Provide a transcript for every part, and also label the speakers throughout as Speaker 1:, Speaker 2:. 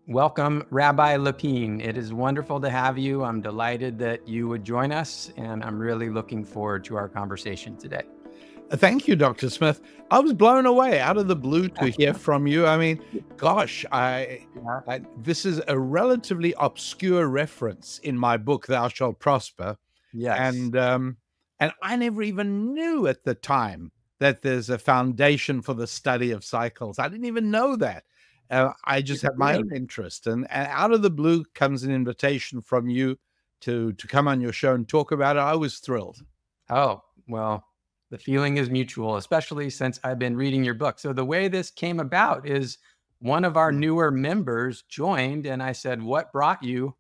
Speaker 1: Welcome, Rabbi Lapin. It is wonderful to have you. I'm delighted that you would join us, and I'm really looking forward to our conversation today.
Speaker 2: Thank you, Dr. Smith. I was blown away out of the blue to hear from you. I mean, gosh, this is a relatively obscure reference in my book, Thou Shalt Prosper.
Speaker 1: Yes.
Speaker 2: And I never even knew at the time that there's a foundation for the study of cycles. I didn't even know that. I just had my own interest. And out of the blue comes an invitation from you to come on your show and talk about it. I was thrilled.
Speaker 1: Oh, well, the feeling is mutual, especially since I've been reading your book. So the way this came about is one of our newer members joined, and I said, "What brought you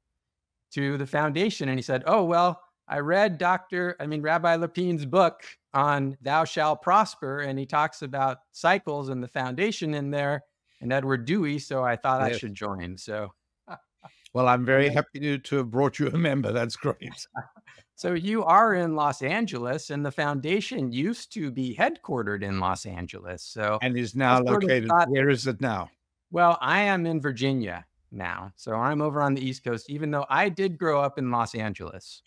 Speaker 1: to the foundation?" And he said, "Oh, well, I read Rabbi Lapin's book on Thou ShallProsper, and he talks about cycles and the foundation in there, and Edward Dewey, so I thought I should join." So,
Speaker 2: well, I'm very happy to have brought you a member. That's great.
Speaker 1: So you are in Los Angeles, and the foundation used to be headquartered in Los Angeles. So,
Speaker 2: and is now located. Where is it now?
Speaker 1: Well, I am in Virginia now, so I'm over on the East Coast, even though I did grow up in Los Angeles.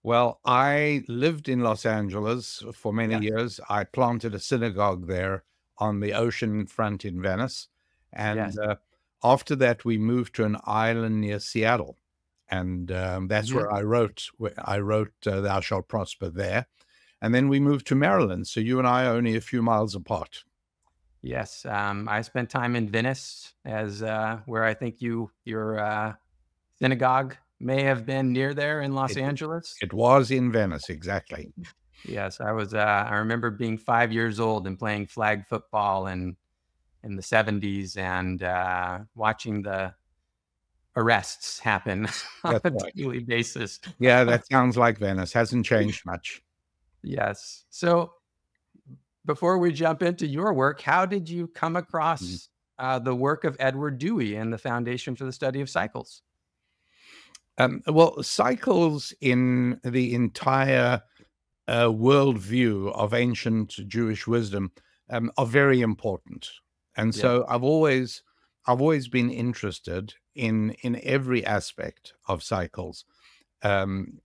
Speaker 2: Well, I lived in Los Angeles for many years. I planted a synagogue there on the ocean front in Venice. And after that, we moved to an island near Seattle. And that's where I wrote Thou Shalt Prosper there. And then we moved to Maryland. So you and I are only a few miles apart.
Speaker 1: Yes. I spent time in Venice as where I think your synagogue may have been near there in Los Angeles.
Speaker 2: It was in Venice, exactly.
Speaker 1: Yes, I was. I remember being 5 years old and playing flag football in the 70s and watching the arrests happen on a daily basis.
Speaker 2: Yeah, that sounds like Venice. Hasn't changed much.
Speaker 1: Yes. So before we jump into your work, how did you come across the work of Edward Dewey and the Foundation for the Study of Cycles?
Speaker 2: Well, cycles in the entire worldview of ancient Jewish wisdom are very important. And so I've always been interested in every aspect of cycles. Everything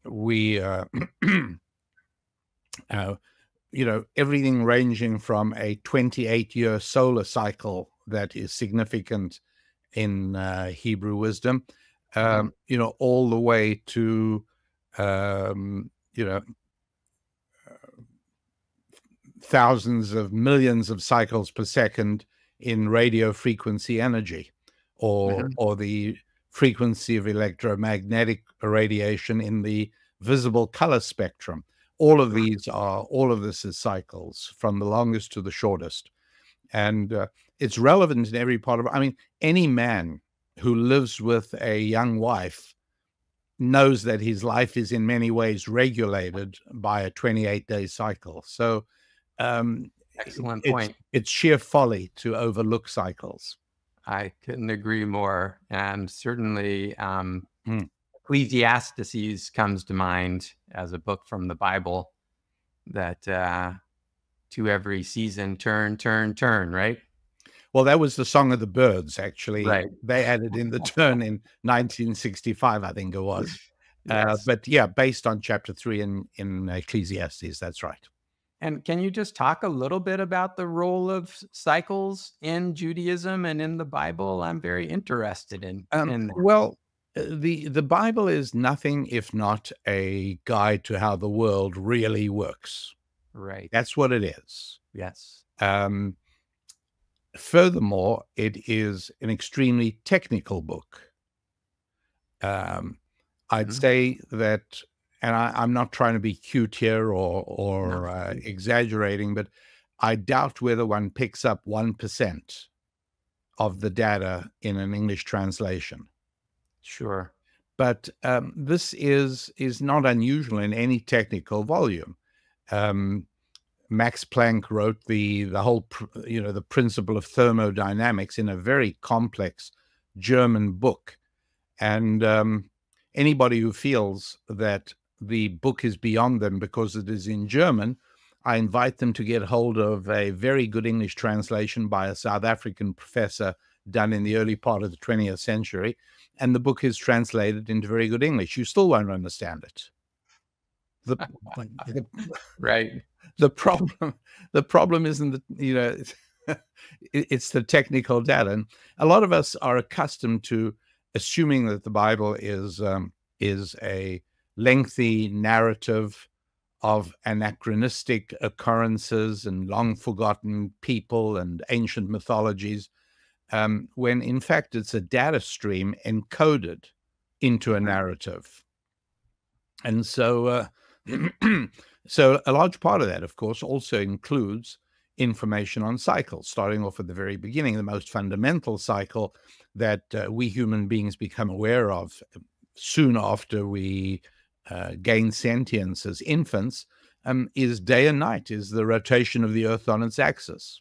Speaker 2: ranging from a 28-year solar cycle that is significant in Hebrew wisdom, all the way to, thousands of millions of cycles per second in radio frequency energy, or the frequency of electromagnetic radiation in the visible color spectrum. All of this is cycles, from the longest to the shortest. And it's relevant in every part of it. I mean, any man who lives with a young wife knows that his life is in many ways regulated by a 28-day cycle. So
Speaker 1: excellent point.
Speaker 2: It's sheer folly to overlook cycles.
Speaker 1: I couldn't agree more. And certainly Ecclesiastes comes to mind as a book from the Bible that to every season turn, right?
Speaker 2: Well, that was the Song of the Birds, actually.
Speaker 1: Right.
Speaker 2: They added in the turn in 1965, I think it was.
Speaker 1: Yes.
Speaker 2: But yeah, based on chapter 3 in Ecclesiastes, that's right.
Speaker 1: And can you just talk a little bit about the role of cycles in Judaism and in the Bible? I'm very interested in that.
Speaker 2: Well, the Bible is nothing if not a guide to how the world really works.
Speaker 1: Right.
Speaker 2: That's what it is.
Speaker 1: Yes.
Speaker 2: Furthermore, it is an extremely technical book. I'd say that, and I'm not trying to be cute here or exaggerating, but I doubt whether one picks up 1% of the data in an English translation.
Speaker 1: Sure.
Speaker 2: But this is not unusual in any technical volume. Max Planck wrote the whole, the principle of thermodynamics in a very complex German book. And anybody who feels that the book is beyond them because it is in German, I invite them to get hold of a very good English translation by a South African professor, done in the early part of the 20th century, and the book is translated into very good English. You still won't understand it.
Speaker 1: Right.
Speaker 2: The problem isn't that, you know, it's the technical data. And a lot of us are accustomed to assuming that the Bible is a lengthy narrative of anachronistic occurrences and long forgotten people and ancient mythologies, when in fact it's a data stream encoded into a narrative. And so, so a large part of that, of course, also includes information on cycles, starting off at the very beginning. The most fundamental cycle that we human beings become aware of soon after we gain sentience as infants is day and night, is the rotation of the Earth on its axis.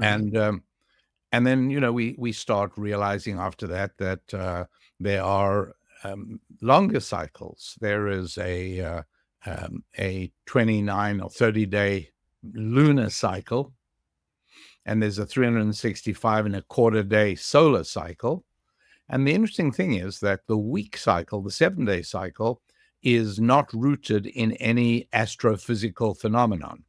Speaker 2: And then, you know, we start realizing after that that there are longer cycles. There is a 29 or 30-day lunar cycle, and there's a 365 and a quarter day solar cycle. And the interesting thing is that the week cycle, the 7-day cycle, is not rooted in any astrophysical phenomenon.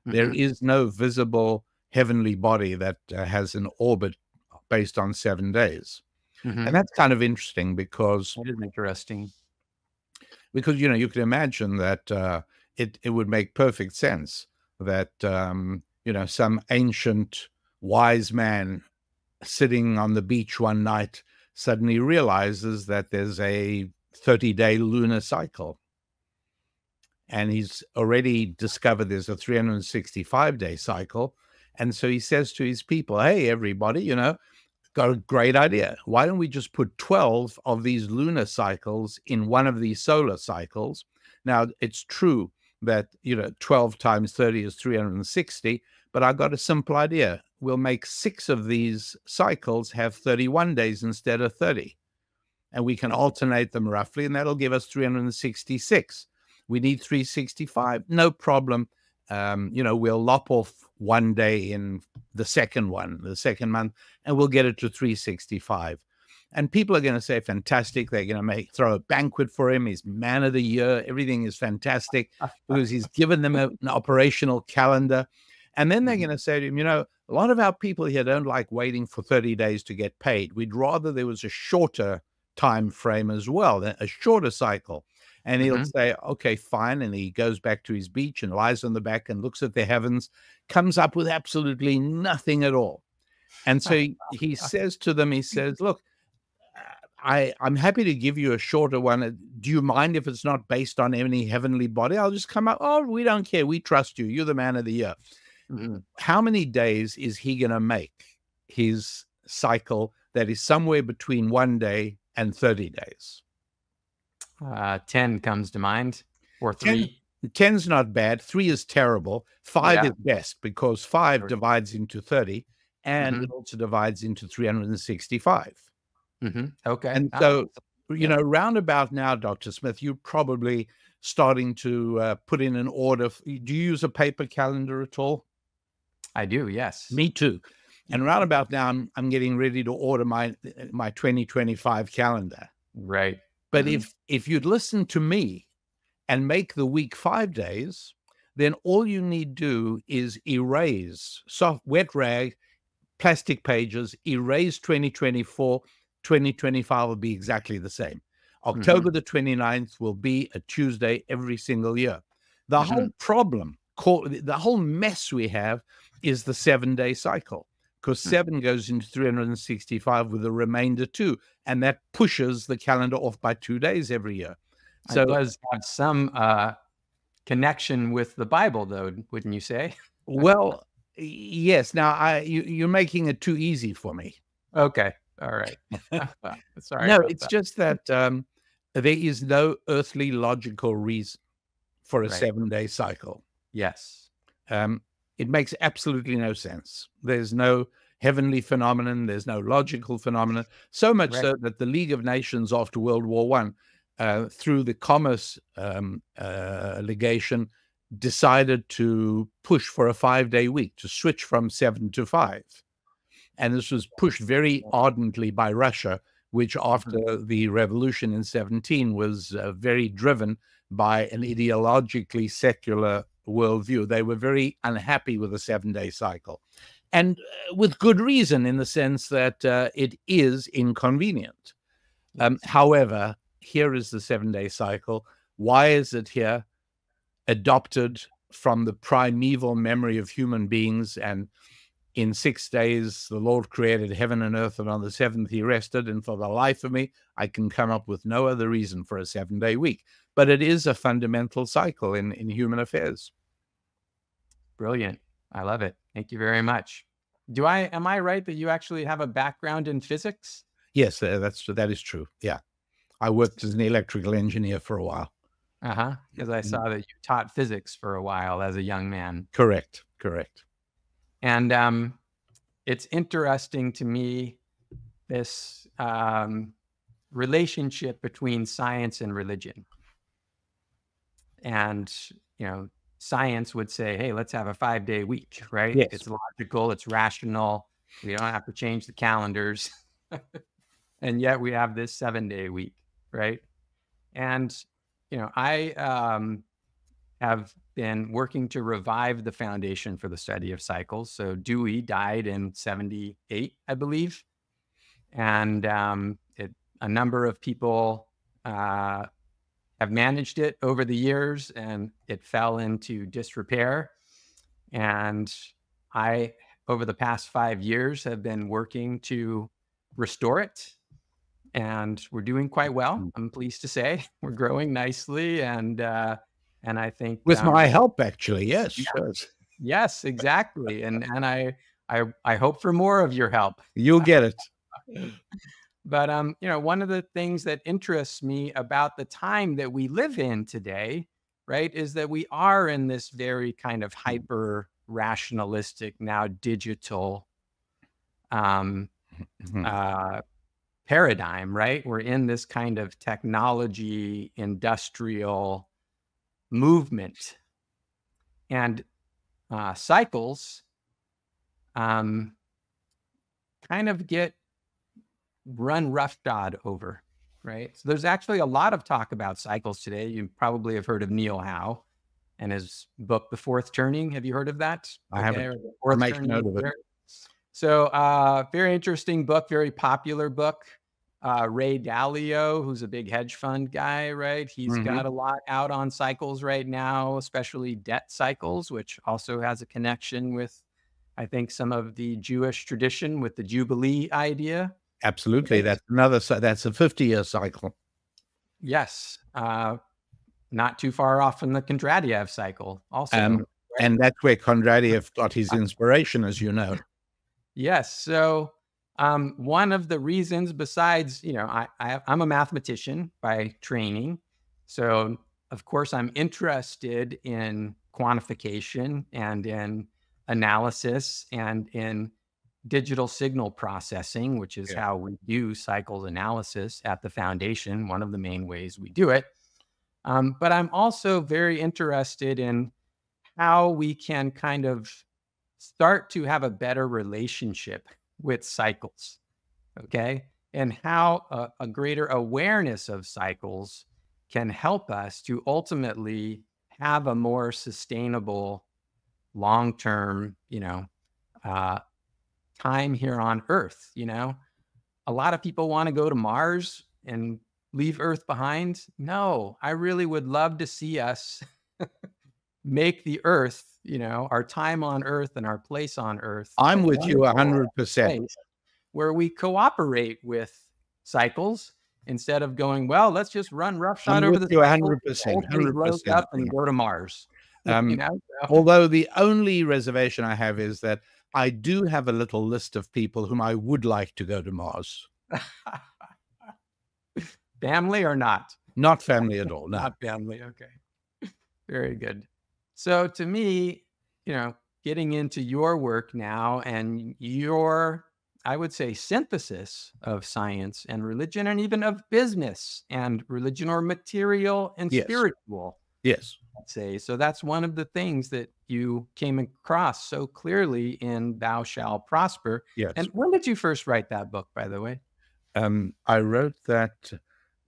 Speaker 2: There is no visible heavenly body that has an orbit based on 7 days. And that's kind of interesting because
Speaker 1: it is interesting.
Speaker 2: Because, you know, you can imagine that it would make perfect sense that, you know, some ancient wise man sitting on the beach one night suddenly realizes that there's a 30-day lunar cycle. And he's already discovered there's a 365-day cycle. And so he says to his people, hey, everybody, you know, got a great idea. Why don't we just put 12 of these lunar cycles in one of these solar cycles? Now, it's true that, you know, 12 times 30 is 360, but I got a simple idea. We'll make 6 of these cycles have 31 days instead of 30. And we can alternate them roughly, and that'll give us 366. We need 365, no problem. You know, we'll lop off 1 day in the second month, and we'll get it to 365. And people are going to say, fantastic. They're going to throw a banquet for him. He's man of the year. Everything is fantastic because he's given them an operational calendar. And then they're going to say to him, you know, a lot of our people here don't like waiting for 30 days to get paid. We'd rather there was a shorter time frame as well, a shorter cycle. And he'll say, okay, fine. And he goes back to his beach and lies on the back and looks at the heavens, comes up with absolutely nothing at all. And so he says to them, he says, look, I'm happy to give you a shorter one. Do you mind if it's not based on any heavenly body? I'll just come up. Oh, we don't care. We trust you. You're the man of the year. How many days is he going to make his cycle that is somewhere between 1 day and 30 days?
Speaker 1: 10 comes to mind, or 3.
Speaker 2: 10's not bad. 3 is terrible. 5 is best because 5 divides into 30 and it also divides into 365.
Speaker 1: Okay.
Speaker 2: And so, you know, roundabout now, Dr. Smith, you're probably starting to put in an order. Do you use a paper calendar at all?
Speaker 1: I do, yes.
Speaker 2: Me too. And roundabout now, I'm getting ready to order my 2025 calendar.
Speaker 1: Right.
Speaker 2: But if you'd listen to me and make the week 5 days, then all you need do is erase wet rag, plastic pages, erase 2024, 2025 will be exactly the same. October the 29th will be a Tuesday every single year. The whole problem, the whole mess we have is the 7-day cycle, because 7 goes into 365 with the remainder 2, and that pushes the calendar off by 2 days every year. So
Speaker 1: it does have some connection with the Bible, though, wouldn't you say?
Speaker 2: Well, yes. Now, you're making it too easy for me.
Speaker 1: Okay. All right. Sorry.
Speaker 2: No, it's just that there is no earthly logical reason for a 7-day cycle.
Speaker 1: Yes.
Speaker 2: It makes absolutely no sense. There's no heavenly phenomenon. There's no logical phenomenon. So much so that the League of Nations after World War I, through the Commerce Legation, decided to push for a 5-day week, to switch from 7 to 5. And this was pushed very ardently by Russia, which after the revolution in 17 was very driven by an ideologically secular worldview. They were very unhappy with the 7-day cycle. And with good reason, in the sense that it is inconvenient. However, here is the 7-day cycle. Why is it here? Adopted from the primeval memory of human beings, and in 6 days the Lord created heaven and earth, and on the seventh he rested. And for the life of me, I can come up with no other reason for a 7-day week. But it is a fundamental cycle in human affairs.
Speaker 1: Brilliant. I love it. Thank you very much. Am I right that you actually have a background in physics?
Speaker 2: Yes, that is true. Yeah. I worked as an electrical engineer for a while.
Speaker 1: Because I saw that you taught physics for a while as a young man.
Speaker 2: Correct.
Speaker 1: And it's interesting to me, this relationship between science and religion. And, science would say, hey, let's have a 5-day week, right?
Speaker 2: Yes.
Speaker 1: It's logical, it's rational. We don't have to change the calendars. And yet we have this 7-day week, right? And, I have been working to revive the foundation for the study of cycles. So Dewey died in 78, I believe. And a number of people have managed it over the years, and it fell into disrepair. And I, over the past 5 years, have been working to restore it. And we're doing quite well. I'm pleased to say we're growing nicely, and I think
Speaker 2: with my help, actually, yes,
Speaker 1: yes, exactly. And I hope for more of your help.
Speaker 2: You'll get it.
Speaker 1: But one of the things that interests me about the time that we live in today, right, is that we are in this very kind of hyper rationalistic, now digital paradigm, right? We're in this kind of technology, industrial movement, and cycles kind of get run roughshod over, right? So there's actually a lot of talk about cycles today. You probably have heard of Neil Howe and his book, The Fourth Turning. Have you heard of that?
Speaker 2: I haven't. I'll make note of it.
Speaker 1: So very interesting book, very popular book. Ray Dalio, who's a big hedge fund guy, right? He's got a lot out on cycles right now, especially debt cycles, which also has a connection with, I think, some of the Jewish tradition with the Jubilee idea.
Speaker 2: Absolutely. That's a 50-year cycle.
Speaker 1: Yes. Not too far off from the Kondratiev cycle also.
Speaker 2: Right? And that's where Kondratiev got his inspiration, as you know.
Speaker 1: Yes. So one of the reasons, besides, I'm a mathematician by training. So, of course, I'm interested in quantification and in analysis and in digital signal processing, which is how we do cycles analysis at the foundation, one of the main ways we do it. But I'm also very interested in how we can kind of start to have a better relationship with cycles, okay? And how a greater awareness of cycles can help us to ultimately have a more sustainable, long-term, time here on Earth. A lot of people want to go to Mars and leave Earth behind. No, I really would love to see us make the Earth, our time on Earth and our place on Earth.
Speaker 2: I'm with you 100%.
Speaker 1: Where we cooperate with cycles instead of going, well, let's just run roughshod over the
Speaker 2: 100%,
Speaker 1: up and go to Mars.
Speaker 2: Although the only reservation I have is that I do have a little list of people whom I would like to go to Mars.
Speaker 1: Family or not?
Speaker 2: Not family at all. No.
Speaker 1: Not family. Okay. Very good. So to me, getting into your work now and your, I would say, synthesis of science and religion, and even of business and religion, or material and spiritual.
Speaker 2: Yes.
Speaker 1: I'd say. So that's one of the things that, you came across so clearly in Thou Shall Prosper.
Speaker 2: Yes.
Speaker 1: And when did you first write that book, by the way?
Speaker 2: I wrote that.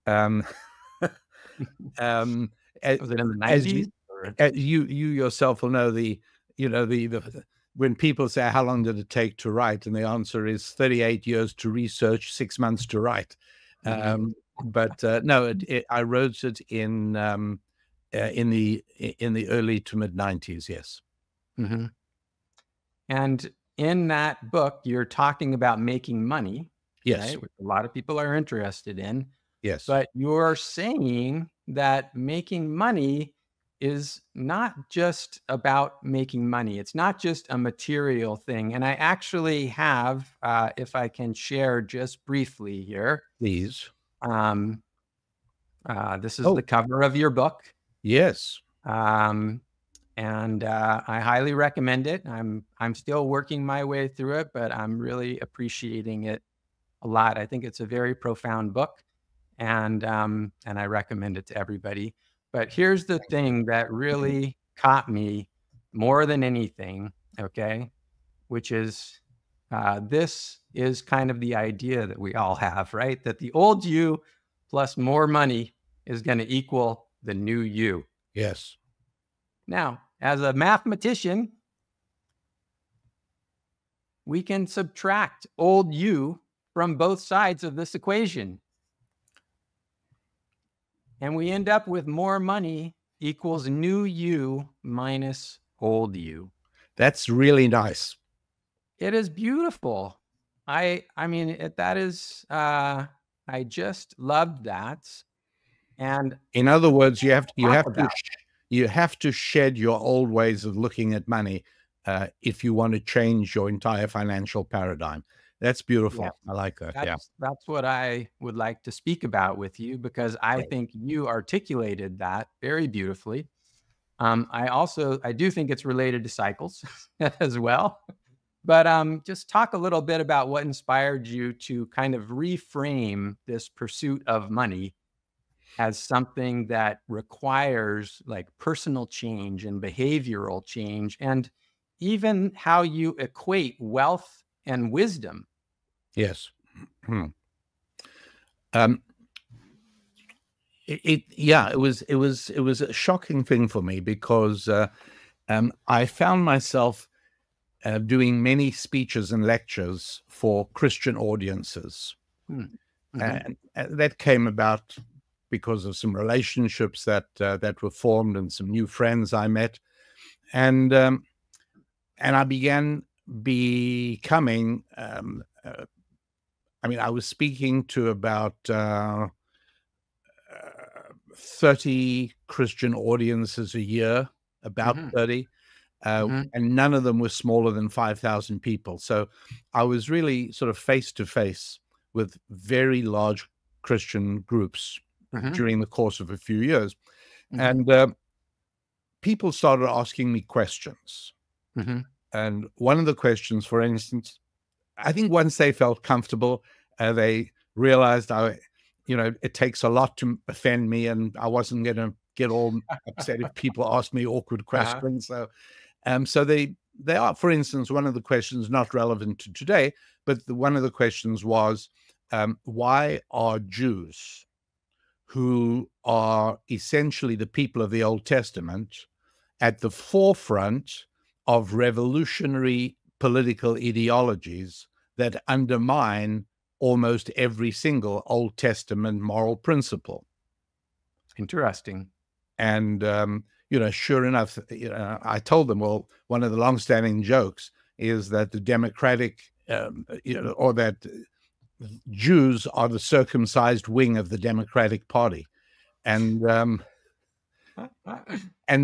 Speaker 2: Um,
Speaker 1: Was it in the
Speaker 2: as
Speaker 1: 90s?
Speaker 2: you yourself will know, the when people say how long did it take to write, and the answer is 38 years to research, 6 months to write. But no, I wrote it in the early to mid 90s. Yes.
Speaker 1: Mm-hmm. And in that book, you're talking about making money,
Speaker 2: Yes.
Speaker 1: right? Which a lot of people are interested in.
Speaker 2: Yes.
Speaker 1: But you're saying that making money is not just about making money. It's not just a material thing. And I actually have, if I can share just briefly here.
Speaker 2: Please.
Speaker 1: This is the cover of your book.
Speaker 2: Yes.
Speaker 1: And I highly recommend it. I'm still working my way through it, but I'm really appreciating it a lot. I think it's a very profound book, and I recommend it to everybody. But here's the thing that really caught me more than anything, okay, which is this is kind of the idea that we all have, right? That the old you plus more money is going to equal the new you.
Speaker 2: Yes.
Speaker 1: Now, as a mathematician, we can subtract old you from both sides of this equation. And we end up with more money equals new you minus old you.
Speaker 2: That's really nice.
Speaker 1: It is beautiful. I mean, that is, I just loved that. And
Speaker 2: in other words, you have to shed your old ways of looking at money if you want to change your entire financial paradigm. That's beautiful.
Speaker 1: Yeah.
Speaker 2: I like that.
Speaker 1: That's what I would like to speak about with you, because I think you articulated that very beautifully. I do think it's related to cycles as well. But just talk a little bit about what inspired you to kind of reframe this pursuit of money as something that requires like personal change and behavioral change, and even how you equate wealth and wisdom.
Speaker 2: Yes. It was a shocking thing for me, because I found myself doing many speeches and lectures for Christian audiences. And that came about because of some relationships that were formed and some new friends I met. And I began becoming, I was speaking to about 30 Christian audiences a year, about 30. And none of them were smaller than 5,000 people. So I was really sort of face to face with very large Christian groups during the course of a few years. And people started asking me questions. And one of the questions, for instance, I think once they felt comfortable, they realized it takes a lot to offend me, and I wasn't going to get all upset if people asked me awkward questions. So they are, for instance, one of the questions not relevant to today, but one of the questions was, why are Jews, who are essentially the people of the Old Testament, at the forefront of revolutionary political ideologies that undermine almost every single Old Testament moral principle?
Speaker 1: Interesting.
Speaker 2: And sure enough, I told them, well, one of the longstanding jokes is that the Democratic, or that Jews are the circumcised wing of the Democratic Party. And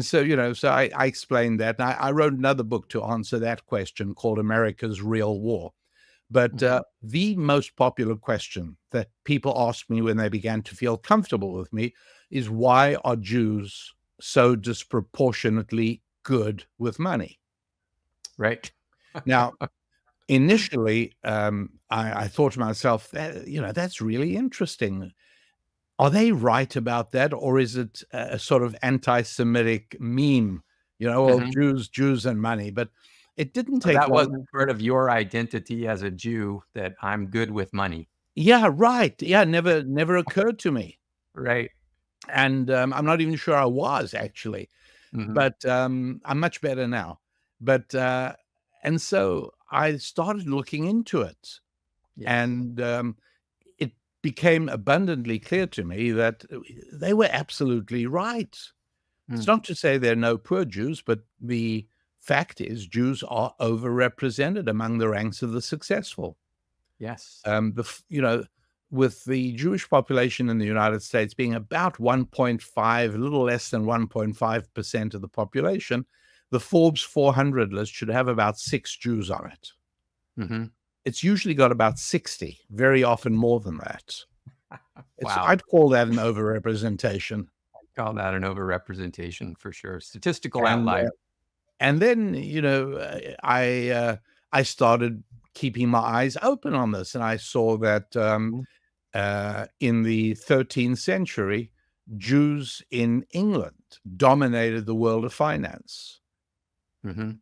Speaker 2: so I explained that. And I wrote another book to answer that question called America's Real War. But the most popular question that people asked me when they began to feel comfortable with me is, why are Jews so disproportionately good with money?
Speaker 1: Right.
Speaker 2: Now, initially, I thought to myself, that's really interesting. Are they right about that? Or is it a sort of anti-Semitic meme, Well, Jews and money. But it didn't take
Speaker 1: That
Speaker 2: long.
Speaker 1: wasn't part of your identity as a Jew, that I'm good with money.
Speaker 2: Yeah, right. Yeah, never occurred to me.
Speaker 1: Right.
Speaker 2: And I'm not even sure I was actually. But I'm much better now. But and so I started looking into it,
Speaker 1: Yes.
Speaker 2: and it became abundantly clear to me that they were absolutely right. It's not to say there are no poor Jews, but the fact is Jews are overrepresented among the ranks of the successful.
Speaker 1: Yes.
Speaker 2: With the Jewish population in the United States being about 1.5, a little less than 1.5% of the population, the Forbes 400 list should have about 6 Jews on it. It's usually got about 60, very often more than that.
Speaker 1: Wow.
Speaker 2: I'd call that an overrepresentation.
Speaker 1: I'd call that an overrepresentation for sure. Statistical outlier.
Speaker 2: And then, I started keeping my eyes open on this, and I saw that in the 13th century, Jews in England dominated the world of finance. The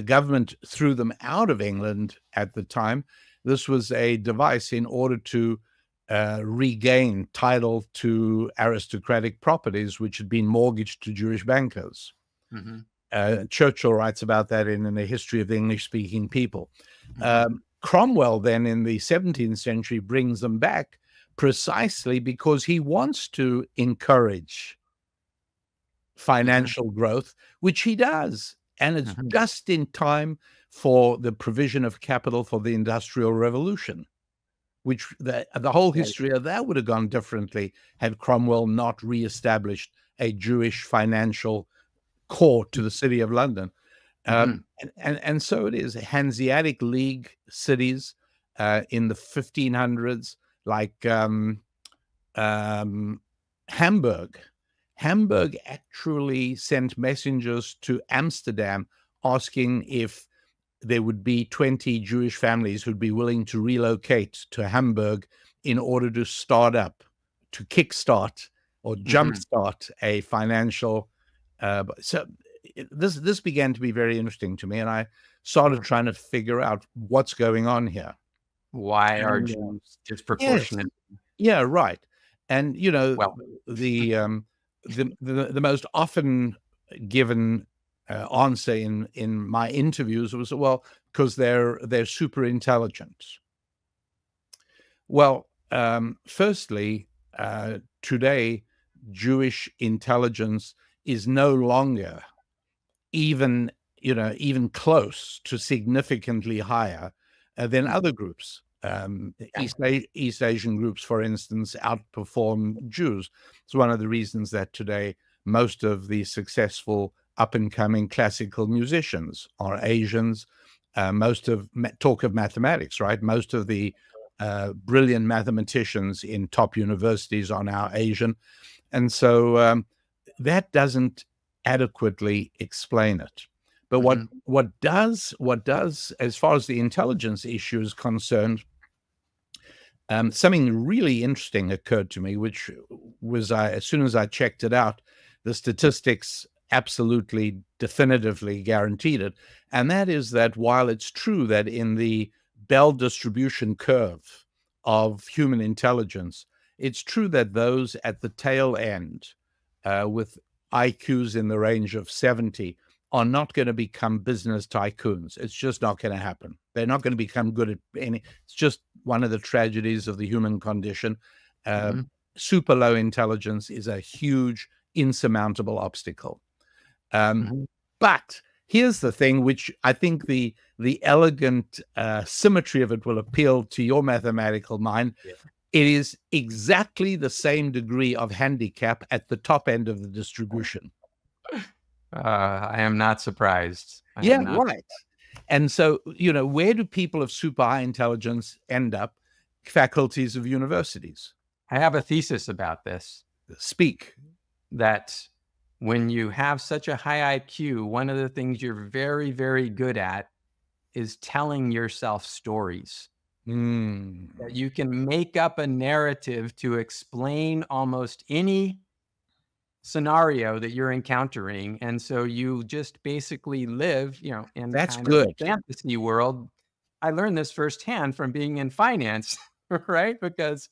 Speaker 2: government threw them out of England at the time. This was a device in order to regain title to aristocratic properties which had been mortgaged to Jewish bankers. Churchill writes about that in A History of the English-Speaking People. Cromwell then in the 17th century brings them back precisely because he wants to encourage financial growth, which he does. And it's just in time for the provision of capital for the Industrial Revolution, which the whole history of that would have gone differently had Cromwell not reestablished a Jewish financial core to the city of London. And so it is. Hanseatic League cities in the 1500s, like Hamburg. Hamburg actually sent messengers to Amsterdam asking if there would be 20 Jewish families who'd be willing to relocate to Hamburg in order to start up, to kickstart or jumpstart a financial. So this began to be very interesting to me, and I started trying to figure out what's going on here.
Speaker 1: Why are Jews disproportionate?
Speaker 2: Yes. Yeah, right. And the most often given answer in my interviews was, well, because they're super intelligent. Well, firstly, today Jewish intelligence is no longer even close to significantly higher than other groups. East Asian groups, for instance, outperform Jews. It's one of the reasons that today most of the successful up-and-coming classical musicians are Asians. Talk of mathematics, right? Most of the brilliant mathematicians in top universities are now Asian. And so that doesn't adequately explain it. But what does, as far as the intelligence issue is concerned, something really interesting occurred to me, which was as soon as I checked it out, the statistics absolutely definitively guaranteed it. And that is that while it's true that in the Bell distribution curve of human intelligence, it's true that those at the tail end with IQs in the range of 70 are not going to become business tycoons. It's just not going to happen. They're not going to become good at any. It's just one of the tragedies of the human condition. Super low intelligence is a huge, insurmountable obstacle. But here's the thing, which I think the elegant symmetry of it will appeal to your mathematical mind. Yeah. It is exactly the same degree of handicap at the top end of the distribution.
Speaker 1: I am not surprised.
Speaker 2: Right. And so, where do people of super high intelligence end up? Faculties of universities.
Speaker 1: I have a thesis about this.
Speaker 2: Speak.
Speaker 1: That when you have such a high IQ, one of the things you're very, very good at is telling yourself stories. that you can make up a narrative to explain almost any scenario that you're encountering. And so you just basically live, in
Speaker 2: That's
Speaker 1: kind of a
Speaker 2: good.
Speaker 1: fantasy world. I learned this firsthand from being in finance, right? Because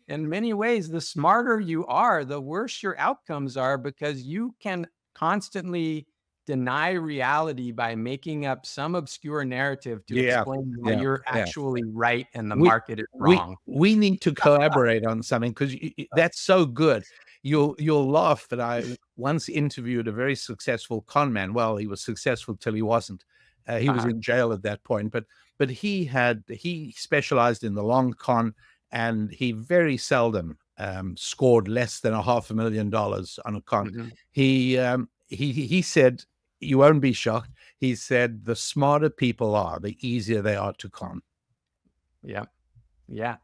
Speaker 1: in many ways, the smarter you are, the worse your outcomes are, because you can constantly deny reality by making up some obscure narrative to
Speaker 2: Yeah,
Speaker 1: explain why you're
Speaker 2: yeah.
Speaker 1: actually right and the
Speaker 2: We
Speaker 1: market is wrong.
Speaker 2: we need to collaborate on something, because that's so good. You'll laugh that I once interviewed a very successful con man. Well, he was successful till he wasn't. He was in jail at that point, but he specialized in the long con, and he very seldom scored less than $500,000 on a con. He said, you won't be shocked, he said, the smarter people are, the easier they are to con.
Speaker 1: Yeah. Yeah.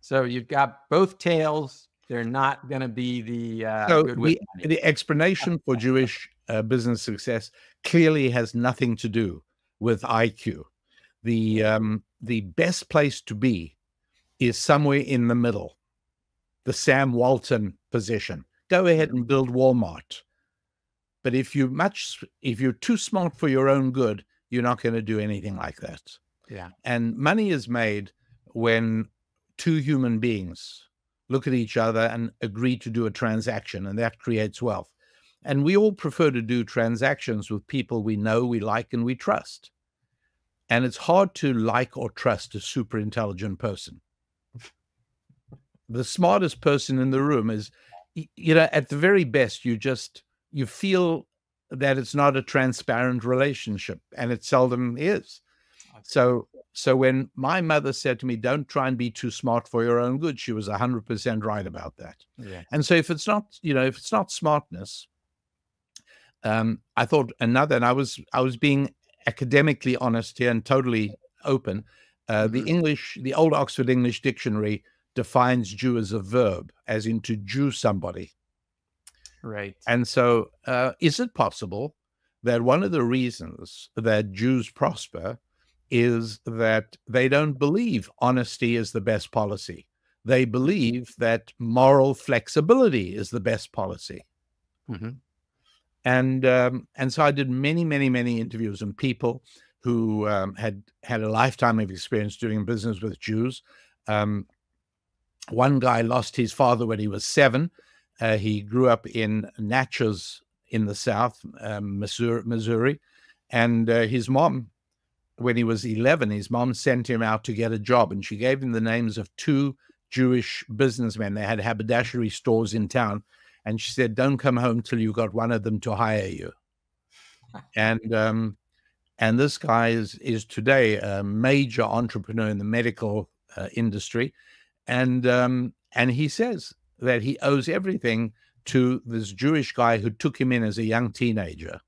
Speaker 1: So you've got both tails. They're not going to be the
Speaker 2: So
Speaker 1: good with money.
Speaker 2: the explanation for Jewish business success clearly has nothing to do with IQ. The best place to be is somewhere in the middle, the Sam Walton position. Go ahead and build Walmart. But if you're too smart for your own good, you're not going to do anything like that.
Speaker 1: Yeah.
Speaker 2: And money is made when two human beings look at each other and agree to do a transaction, and that creates wealth. And we all prefer to do transactions with people we know, we like, and we trust. And it's hard to like or trust a super intelligent person. The smartest person in the room is, at the very best, you feel that it's not a transparent relationship, and it seldom is. So when my mother said to me, don't try and be too smart for your own good, she was 100% right about that.
Speaker 1: Yeah.
Speaker 2: And so if it's not smartness, I thought and I was being academically honest here and totally open. The old Oxford English Dictionary defines Jew as a verb, as in to Jew somebody.
Speaker 1: Right.
Speaker 2: And so is it possible that one of the reasons that Jews prosper is that they don't believe honesty is the best policy? They believe that moral flexibility is the best policy. And so I did many, many, many interviews with people who had a lifetime of experience doing business with Jews. One guy lost his father when he was 7. He grew up in Natchez in the South, Missouri, and his mom, when he was 11, his mom sent him out to get a job, and she gave him the names of 2 Jewish businessmen. They had haberdashery stores in town, and she said, don't come home till you got one of them to hire you. And this guy is today a major entrepreneur in the medical industry, and he says that he owes everything to this Jewish guy who took him in as a young teenager.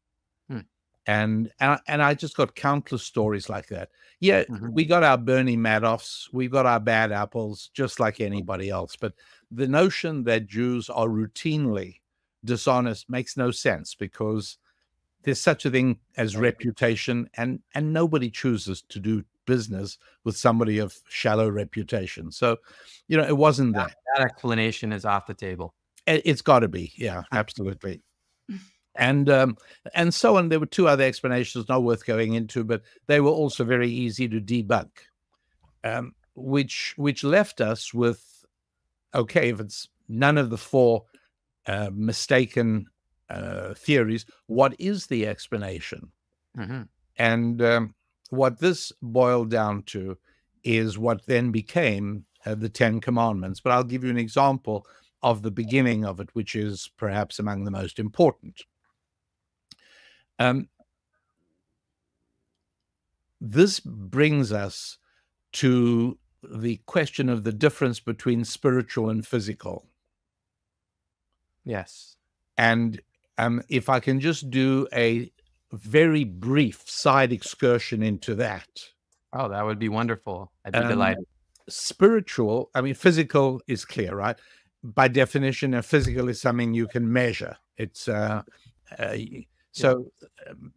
Speaker 2: And I just got countless stories like that. Yeah, we got our Bernie Madoffs, we've got our bad apples, just like anybody else. But the notion that Jews are routinely dishonest makes no sense, because there's such a thing as reputation, and nobody chooses to do business with somebody of shallow reputation. So, it wasn't that.
Speaker 1: That explanation is off the table.
Speaker 2: It's got to be. Yeah, absolutely. And so on. There were 2 other explanations not worth going into, but they were also very easy to debunk, which left us with, okay, if it's none of the 4 mistaken theories, what is the explanation? And what this boiled down to is what then became the 10 Commandments. But I'll give you an example of the beginning of it, which is perhaps among the most important. This brings us to the question of the difference between spiritual and physical.
Speaker 1: Yes.
Speaker 2: And if I can just do a very brief side excursion into that.
Speaker 1: Oh, that would be wonderful. I'd be delighted.
Speaker 2: Spiritual, physical is clear, right? By definition, a physical is something you can measure. It's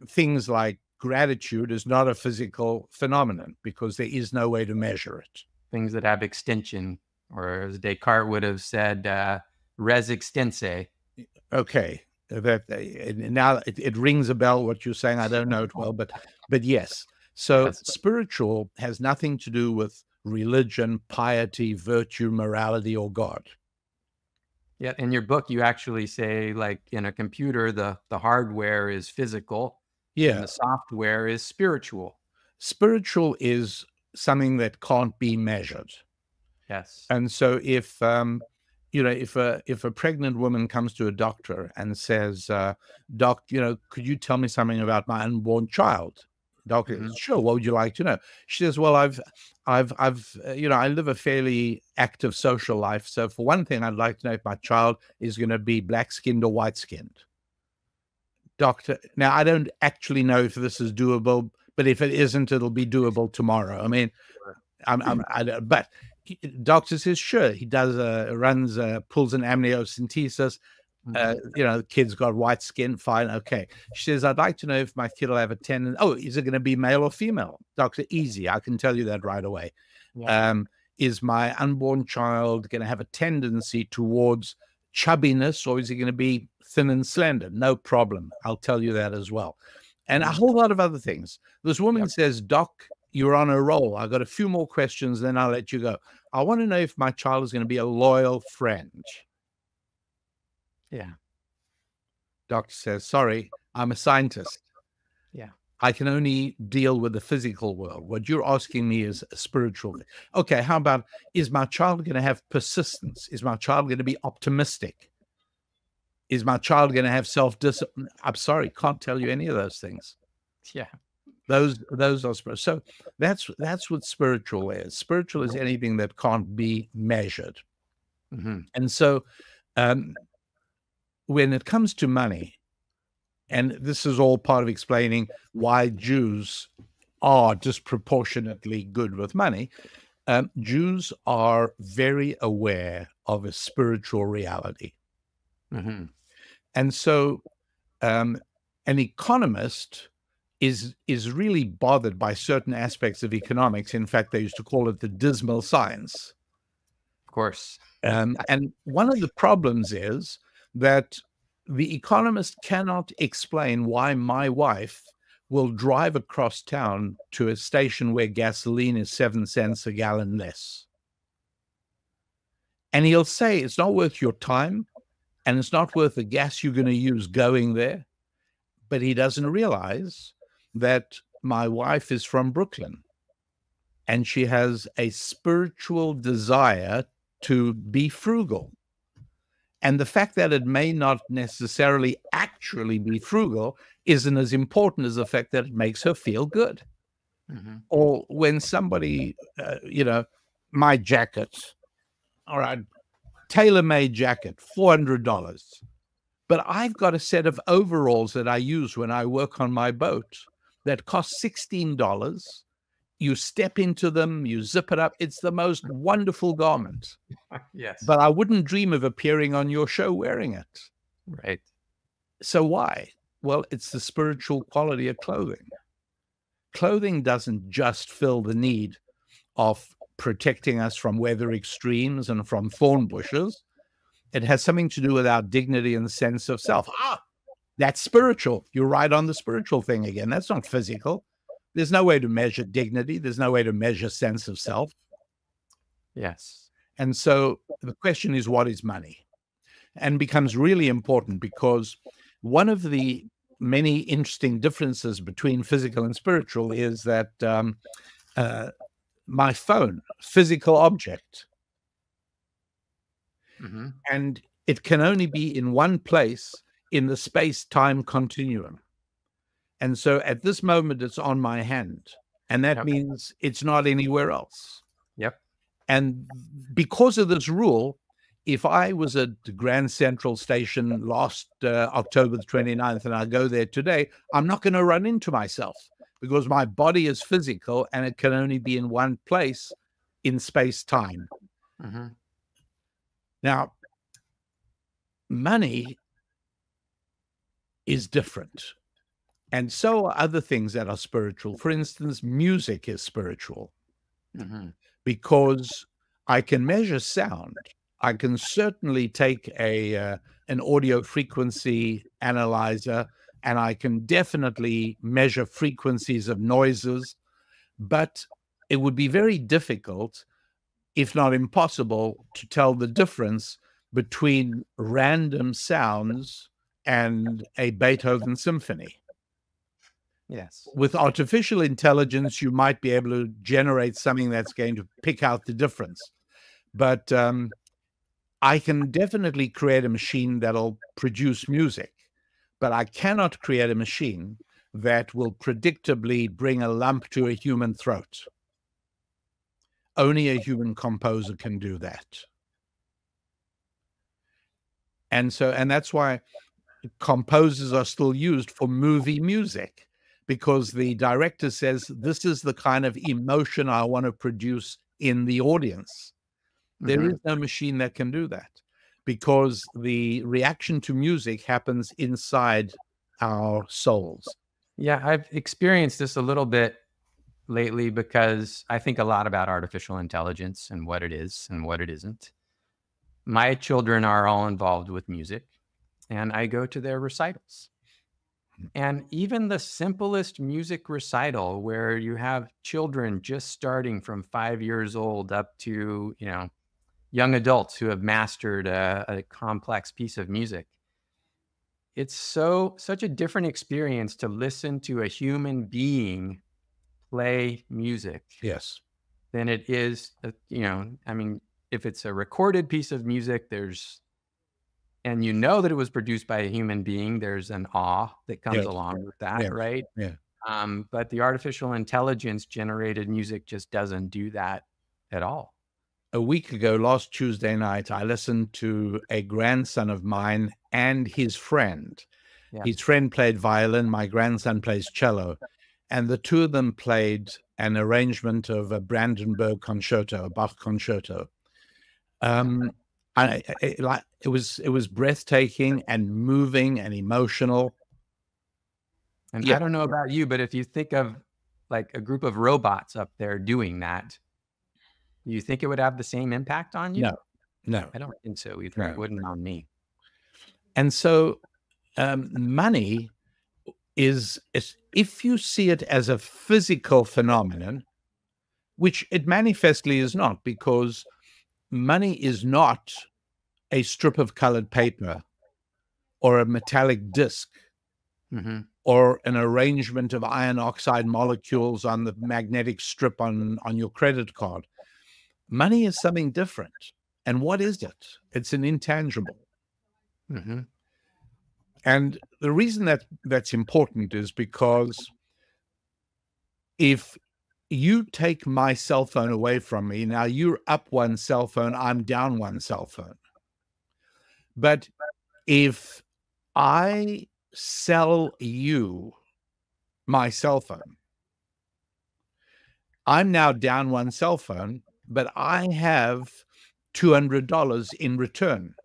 Speaker 2: things like gratitude is not a physical phenomenon because there is no way to measure it.
Speaker 1: Things that have extension, or as Descartes would have said, res extensa.
Speaker 2: Okay, that now it rings a bell what you're saying. I don't know it well, but yes. So
Speaker 1: Yes.
Speaker 2: spiritual has nothing to do with religion, piety, virtue, morality, or God.
Speaker 1: Yeah, in your book, you actually say, like in a computer, the hardware is physical, and the software is spiritual.
Speaker 2: Spiritual is something that can't be measured.
Speaker 1: Yes.
Speaker 2: And so if if a pregnant woman comes to a doctor and says, "Doc, could you tell me something about my unborn child?" Doctor, sure. What would you like to know? She says, "Well, I live a fairly active social life. So for one thing, I'd like to know if my child is going to be black-skinned or white-skinned." Doctor, now I don't actually know if this is doable, but if it isn't, it'll be doable tomorrow. I mean, but doctor says, sure. He does pulls an amniocentesis. The kid's got white skin, fine, okay. She says, I'd like to know if my kid will have a tendon. Oh, is it going to be male or female? Doctor, easy. I can tell you that right away. Yeah. Is my unborn child going to have a tendency towards chubbiness, or is he going to be thin and slender? No problem. I'll tell you that as well. And a whole lot of other things. This woman says, Doc, you're on a roll. I've got a few more questions, then I'll let you go. I want to know if my child is going to be a loyal friend.
Speaker 1: Yeah.
Speaker 2: Doctor says, sorry, I'm a scientist.
Speaker 1: Yeah.
Speaker 2: I can only deal with the physical world. What you're asking me is a spiritual thing. Okay, how about, is my child going to have persistence? Is my child going to be optimistic? Is my child going to have self-discipline? I'm sorry, can't tell you any of those things.
Speaker 1: Yeah.
Speaker 2: Those are spiritual. So that's what spiritual is. Spiritual is anything that can't be measured. And so when it comes to money, and this is all part of explaining why Jews are disproportionately good with money, Jews are very aware of a spiritual reality. And so an economist is really bothered by certain aspects of economics. In fact, they used to call it the dismal science.
Speaker 1: Of course.
Speaker 2: And one of the problems is that the economist cannot explain why my wife will drive across town to a station where gasoline is 7 cents a gallon less. And he'll say it's not worth your time, and it's not worth the gas you're going to use going there. But he doesn't realize that my wife is from Brooklyn, and she has a spiritual desire to be frugal. And the fact that it may not necessarily actually be frugal isn't as important as the fact that it makes her feel good. Or when somebody, my jacket, all right, tailor-made jacket, $400. But I've got a set of overalls that I use when I work on my boat that cost $16. You step into them, you zip it up. It's the most wonderful garment.
Speaker 1: Yes.
Speaker 2: But I wouldn't dream of appearing on your show wearing it.
Speaker 1: Right.
Speaker 2: So why? Well, it's the spiritual quality of clothing. Clothing doesn't just fill the need of protecting us from weather extremes and from thorn bushes. It has something to do with our dignity and sense of self. That's spiritual. You're right on the spiritual thing again. That's not physical. There's no way to measure dignity. There's no way to measure sense of self.
Speaker 1: Yes.
Speaker 2: And so the question is, what is money? And becomes really important because one of the many interesting differences between physical and spiritual is that my phone, physical object, and it can only be in one place in the space-time continuum. And so at this moment, it's on my hand. And that means it's not anywhere else.
Speaker 1: Yep.
Speaker 2: And because of this rule, if I was at the Grand Central Station last October the 29th and I go there today, I'm not going to run into myself because my body is physical and it can only be in one place in space-time. Now, money is different. And so are other things that are spiritual. For instance, music is spiritual because I can measure sound. I can certainly take an audio frequency analyzer, and I can definitely measure frequencies of noises, but it would be very difficult, if not impossible, to tell the difference between random sounds and a Beethoven symphony.
Speaker 1: Yes.
Speaker 2: With artificial intelligence, you might be able to generate something that's going to pick out the difference. But I can definitely create a machine that'll produce music, but I cannot create a machine that will predictably bring a lump to a human throat. Only a human composer can do that. And that's why composers are still used for movie music, because the director says, this is the kind of emotion I want to produce in the audience. There is no machine that can do that, because the reaction to music happens inside our souls.
Speaker 1: Yeah, I've experienced this a little bit lately because I think a lot about artificial intelligence and what it is and what it isn't. My children are all involved with music, and I go to their recitals. And even the simplest music recital, where you have children just starting from 5 years old up to, young adults who have mastered a complex piece of music, it's such a different experience to listen to a human being play music.
Speaker 2: Yes.
Speaker 1: Than it is, if it's a recorded piece of music, and that it was produced by a human being, there's an awe that comes along with that, right?
Speaker 2: Yeah.
Speaker 1: But the artificial intelligence generated music just doesn't do that at all.
Speaker 2: A week ago, last Tuesday night, I listened to a grandson of mine and his friend. Yeah. His friend played violin. My grandson plays cello. And the two of them played an arrangement of a Brandenburg concerto, a Bach concerto. It was breathtaking and moving and emotional.
Speaker 1: And I don't know about you, but if you think of like a group of robots up there doing that, do you think it would have the same impact on you?
Speaker 2: No.
Speaker 1: I don't think so either. No. It wouldn't on me.
Speaker 2: And so money is, if you see it as a physical phenomenon, which it manifestly is not, because money is not a strip of colored paper or a metallic disc or an arrangement of iron oxide molecules on the magnetic strip on your credit card. Money is something different. And what is it? It's an intangible. And the reason that's important is because if you take my cell phone away from me, now you're up one cell phone, I'm down one cell phone. But if I sell you my cell phone, I'm now down one cell phone, but I have $200 in return,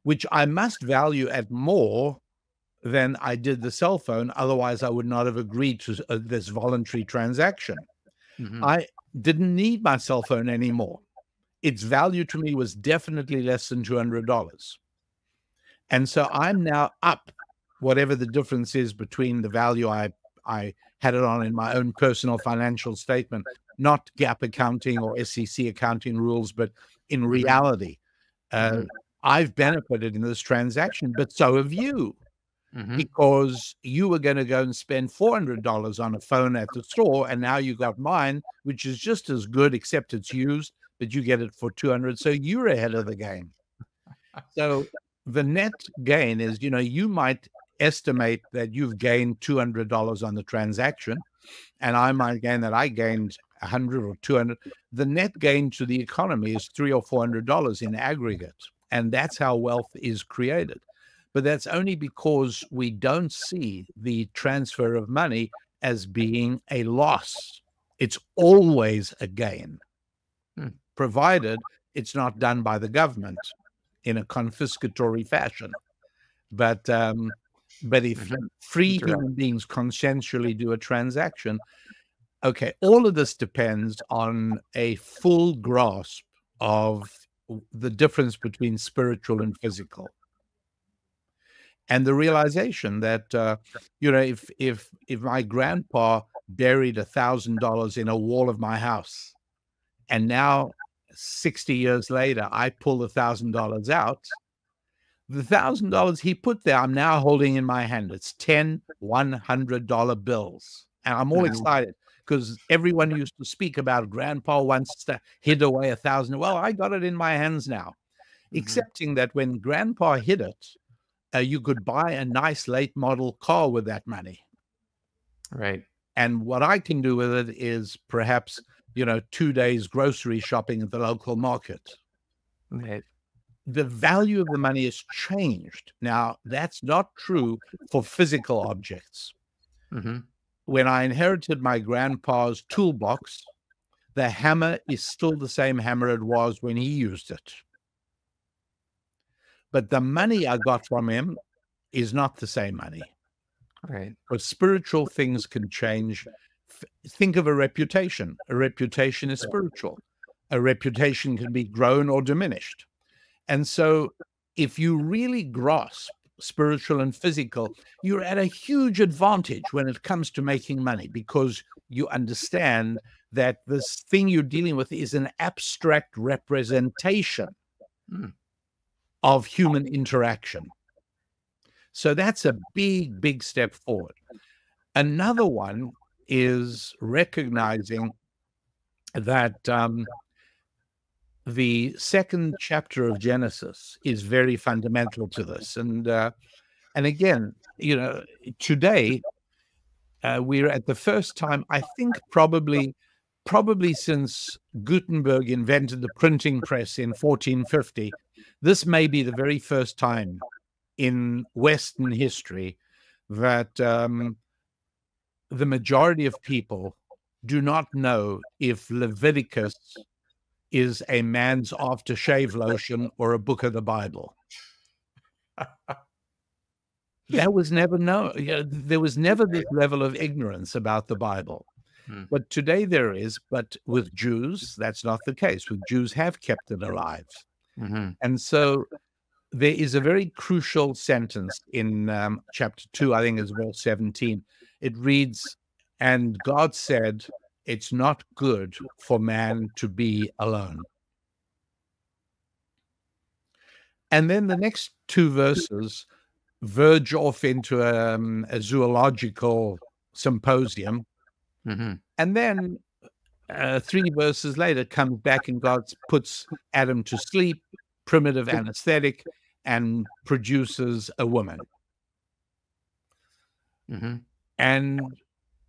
Speaker 2: which I must value at more than I did the cell phone. Otherwise, I would not have agreed to this voluntary transaction. I didn't need my cell phone anymore. Its value to me was definitely less than $200. And so I'm now up whatever the difference is between the value I had it on in my own personal financial statement, not GAAP accounting or SEC accounting rules, but in reality, I've benefited in this transaction, but so have you. Because you were going to go and spend $400 on a phone at the store, and now you got mine, which is just as good, except it's used, but you get it for $200. So you're ahead of the game. So the net gain is, you might estimate that you've gained $200 on the transaction, and I might gain that I gained $100 or $200. The net gain to the economy is $300 or $400 in aggregate, and that's how wealth is created. But that's only because we don't see the transfer of money as being a loss. It's always a gain, provided it's not done by the government in a confiscatory fashion. But But if three human beings consensually do a transaction, okay, all of this depends on a full grasp of the difference between spiritual and physical. And the realization that, if my grandpa buried $1,000 in a wall of my house, and now 60 years later, I pull $1,000 out, the $1,000 he put there, I'm now holding in my hand. It's 10 $100 bills. And I'm all excited because everyone used to speak about grandpa once hid away $1,000. Well, I got it in my hands now, excepting that when grandpa hid it, you could buy a nice late model car with that money.
Speaker 1: Right.
Speaker 2: And what I can do with it is perhaps, 2 days grocery shopping at the local market.
Speaker 1: Right.
Speaker 2: The value of the money has changed. Now, that's not true for physical objects. When I inherited my grandpa's toolbox, the hammer is still the same hammer it was when he used it. But the money I got from him is not the same money.
Speaker 1: Right.
Speaker 2: But spiritual things can change. Think of a reputation. A reputation is spiritual. A reputation can be grown or diminished. And so if you really grasp spiritual and physical, you're at a huge advantage when it comes to making money, because you understand that this thing you're dealing with is an abstract representation of human interaction. So that's a big, big step forward. Another one is recognizing that the second chapter of Genesis is very fundamental to this. And again, today we're at the first time, I think probably since Gutenberg invented the printing press in 1450, this may be the very first time in Western history that the majority of people do not know if Leviticus is a man's aftershave lotion or a book of the Bible. That was never known. There was never this level of ignorance about the Bible. But today there is, but with Jews, that's not the case. With Jews have kept it alive. And so there is a very crucial sentence in chapter 2, I think it's verse 17. It reads, "And God said, it's not good for man to be alone." And then the next two verses verge off into a zoological symposium. And then 3 verses later comes back and God puts Adam to sleep, primitive anesthetic, and produces a woman. And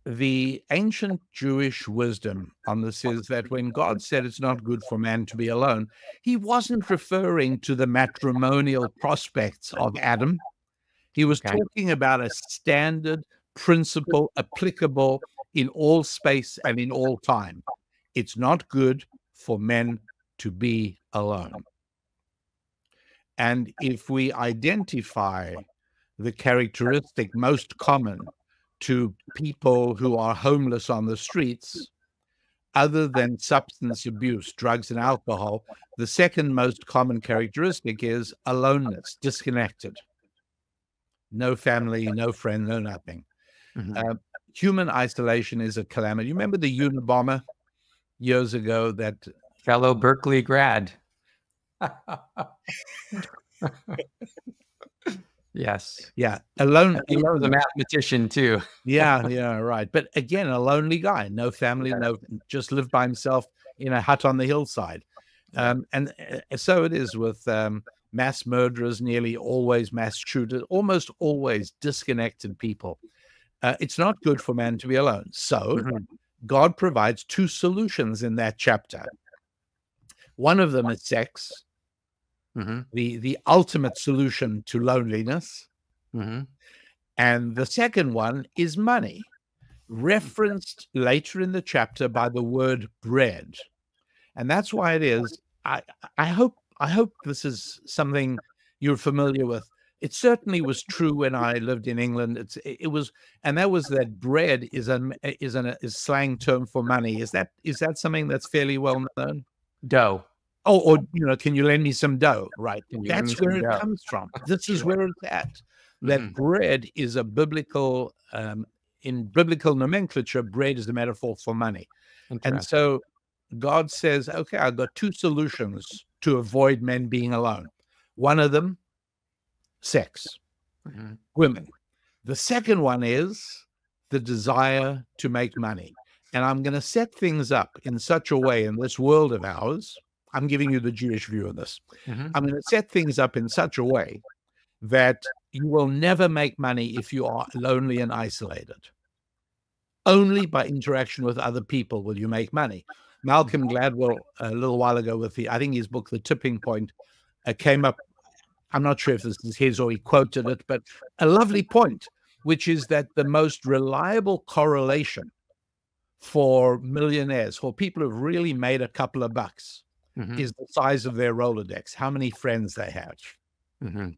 Speaker 2: the ancient Jewish wisdom on this is that when God said it's not good for man to be alone, he wasn't referring to the matrimonial prospects of Adam. He was talking about a standard principle applicable in all space and in all time. It's not good for men to be alone. And if we identify the characteristic most common to people who are homeless on the streets, other than substance abuse, drugs and alcohol, the second most common characteristic is aloneness, disconnected. No family, no friend, no nothing. Human isolation is a calamity. You remember the Unabomber years ago? That
Speaker 1: fellow Berkeley grad. Yes.
Speaker 2: Yeah. Alone.
Speaker 1: He was a mathematician too.
Speaker 2: Yeah, right. But again, a lonely guy, no family, just lived by himself in a hut on the hillside. And so it is with mass murderers, nearly always mass shooters, almost always disconnected people. It's not good for man to be alone. So God provides 2 solutions in that chapter. One of them is sex. The ultimate solution to loneliness. And the second one is money, referenced later in the chapter by the word bread. And that's why it is, I hope this is something you're familiar with. It certainly was true when I lived in England. It was, and that was that bread is slang term for money. Is that something that's fairly well known?
Speaker 1: Dough.
Speaker 2: Oh, or can you lend me some dough? Right. That's where it
Speaker 1: dough?
Speaker 2: comes from. This is
Speaker 1: Sure.
Speaker 2: where it's at. That bread is a biblical, in biblical nomenclature, bread is a metaphor for money. And so God says, okay, I've got two solutions to avoid men being alone. One of them, sex, women. The second one is the desire to make money. And I'm going to set things up in such a way in this world of ours. I'm giving you the Jewish view of this. I'm going to set things up in such a way that you will never make money if you are lonely and isolated. Only by interaction with other people will you make money. Malcolm Gladwell, a little while ago, with I think his book, The Tipping Point, came up. I'm not sure if this is his or he quoted it, but a lovely point, which is that the most reliable correlation for millionaires, for people who've really made a couple of bucks, is the size of their Rolodex, how many friends they have. And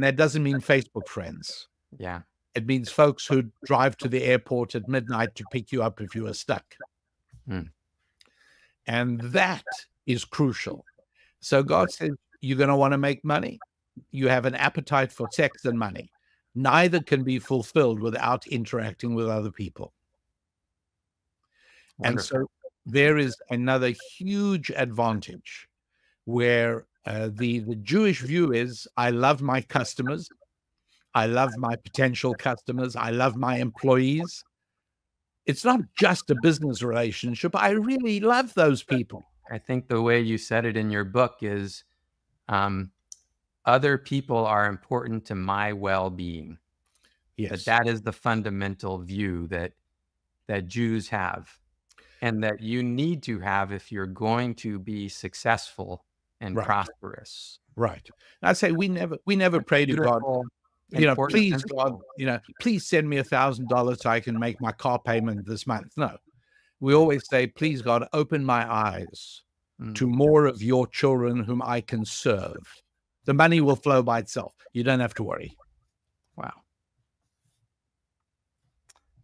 Speaker 2: that doesn't mean Facebook friends.
Speaker 1: Yeah.
Speaker 2: It means folks who drive to the airport at midnight to pick you up if you are stuck. And that is crucial. So God says, you're going to want to make money. You have an appetite for sex and money. Neither can be fulfilled without interacting with other people.
Speaker 1: Wonderful.
Speaker 2: And so there is another huge advantage where the Jewish view is, I love my customers. I love my potential customers. I love my employees. It's not just a business relationship. I really love those people.
Speaker 1: I think the way you said it in your book is other people are important to my well-being.
Speaker 2: Yes.
Speaker 1: That is the fundamental view that Jews have, and that you need to have if you're going to be successful and prosperous.
Speaker 2: Right. I say we never pray to God, please God, please send me $1,000 so I can make my car payment this month. No. We always say, please God, open my eyes to more of your children whom I can serve. The money will flow by itself. You don't have to worry.
Speaker 1: Wow.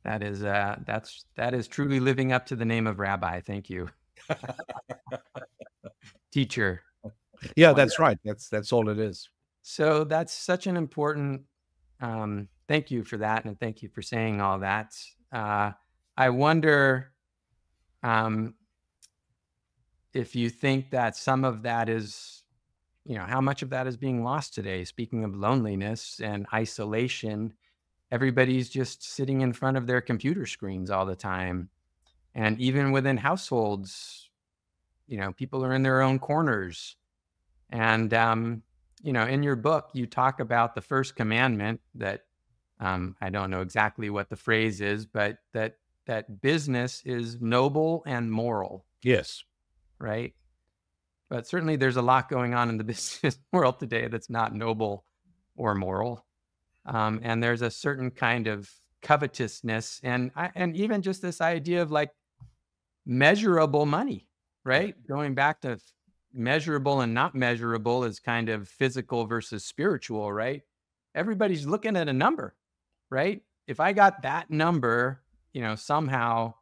Speaker 1: That is truly living up to the name of Rabbi. Thank you. Teacher.
Speaker 2: Yeah, that's right. That's all it is.
Speaker 1: So that's such an important, thank you for that. And thank you for saying all that. I wonder if you think that some of that is, how much of that is being lost today? Speaking of loneliness and isolation, everybody's just sitting in front of their computer screens all the time. And even within households, people are in their own corners. And, in your book, you talk about the first commandment that, I don't know exactly what the phrase is, but that business is noble and moral.
Speaker 2: Yes.
Speaker 1: Right. But certainly there's a lot going on in the business world today that's not noble or moral. And there's a certain kind of covetousness and even just this idea of like measurable money, right? Going back to measurable and not measurable is kind of physical versus spiritual, right? Everybody's looking at a number, right? If I got that number, somehow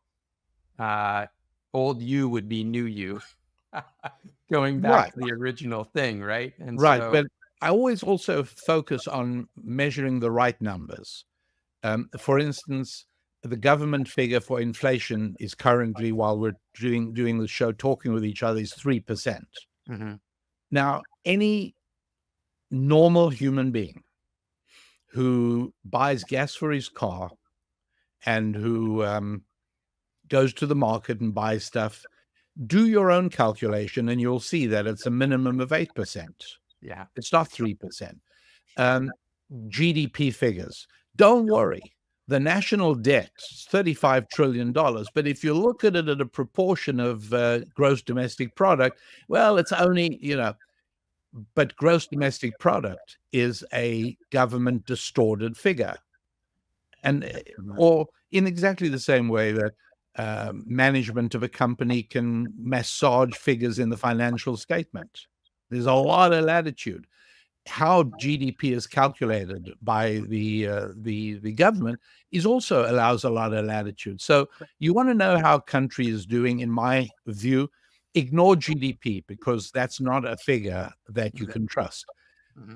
Speaker 1: old you would be new you. Going back to the original thing, right? And
Speaker 2: but I always also focus on measuring the right numbers. For instance, the government figure for inflation is currently, while we're doing the show, talking with each other, is 3%. Now, any normal human being who buys gas for his car and who goes to the market and buys stuff, do your own calculation and you'll see that it's a minimum of 8%.
Speaker 1: Yeah.
Speaker 2: It's not 3%. GDP figures. Don't worry. The national debt is $35 trillion. But if you look at it at a proportion of gross domestic product, well, it's only, but gross domestic product is a government distorted figure. And or in exactly the same way that management of a company can massage figures in the financial statement. There's a lot of latitude. how GDP is calculated by the government is also allows a lot of latitude. So you want to know how a country is doing, in my view, ignore GDP, because that's not a figure that you can trust.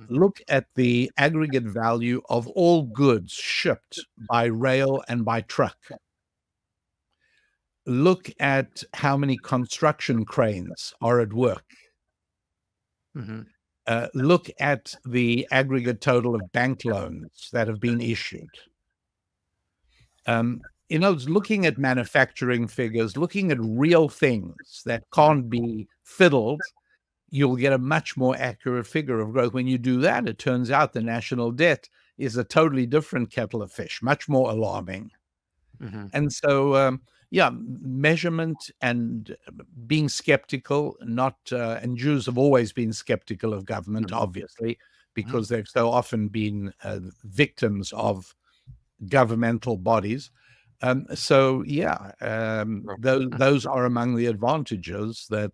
Speaker 2: Look at the aggregate value of all goods shipped by rail and by truck. Look at how many construction cranes are at work. Look at the aggregate total of bank loans that have been issued. Looking at manufacturing figures, looking at real things that can't be fiddled, you'll get a much more accurate figure of growth. When you do that, it turns out the national debt is a totally different kettle of fish, much more alarming. And so, measurement and being skeptical, and Jews have always been skeptical of government, obviously, because they've so often been victims of governmental bodies. Those are among the advantages that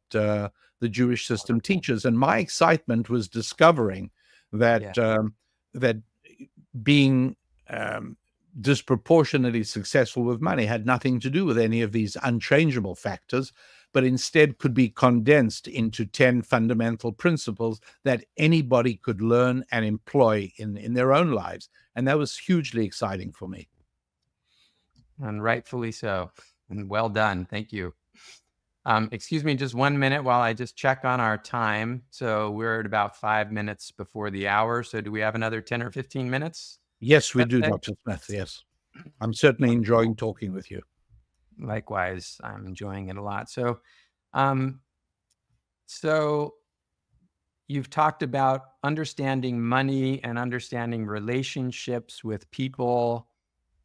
Speaker 2: the Jewish system teaches. And my excitement was discovering that that being disproportionately successful with money had nothing to do with any of these unchangeable factors, but instead could be condensed into 10 fundamental principles that anybody could learn and employ in their own lives. And that was hugely exciting for me.
Speaker 1: And rightfully so. And well done. Thank you. Excuse me just 1 minute while I just check on our time. So we're at about 5 minutes before the hour. So do we have another 10 or 15 minutes?
Speaker 2: Yes, we do, Dr. Smith. Yes. I'm certainly enjoying talking with you.
Speaker 1: Likewise, I'm enjoying it a lot. So, you've talked about understanding money and understanding relationships with people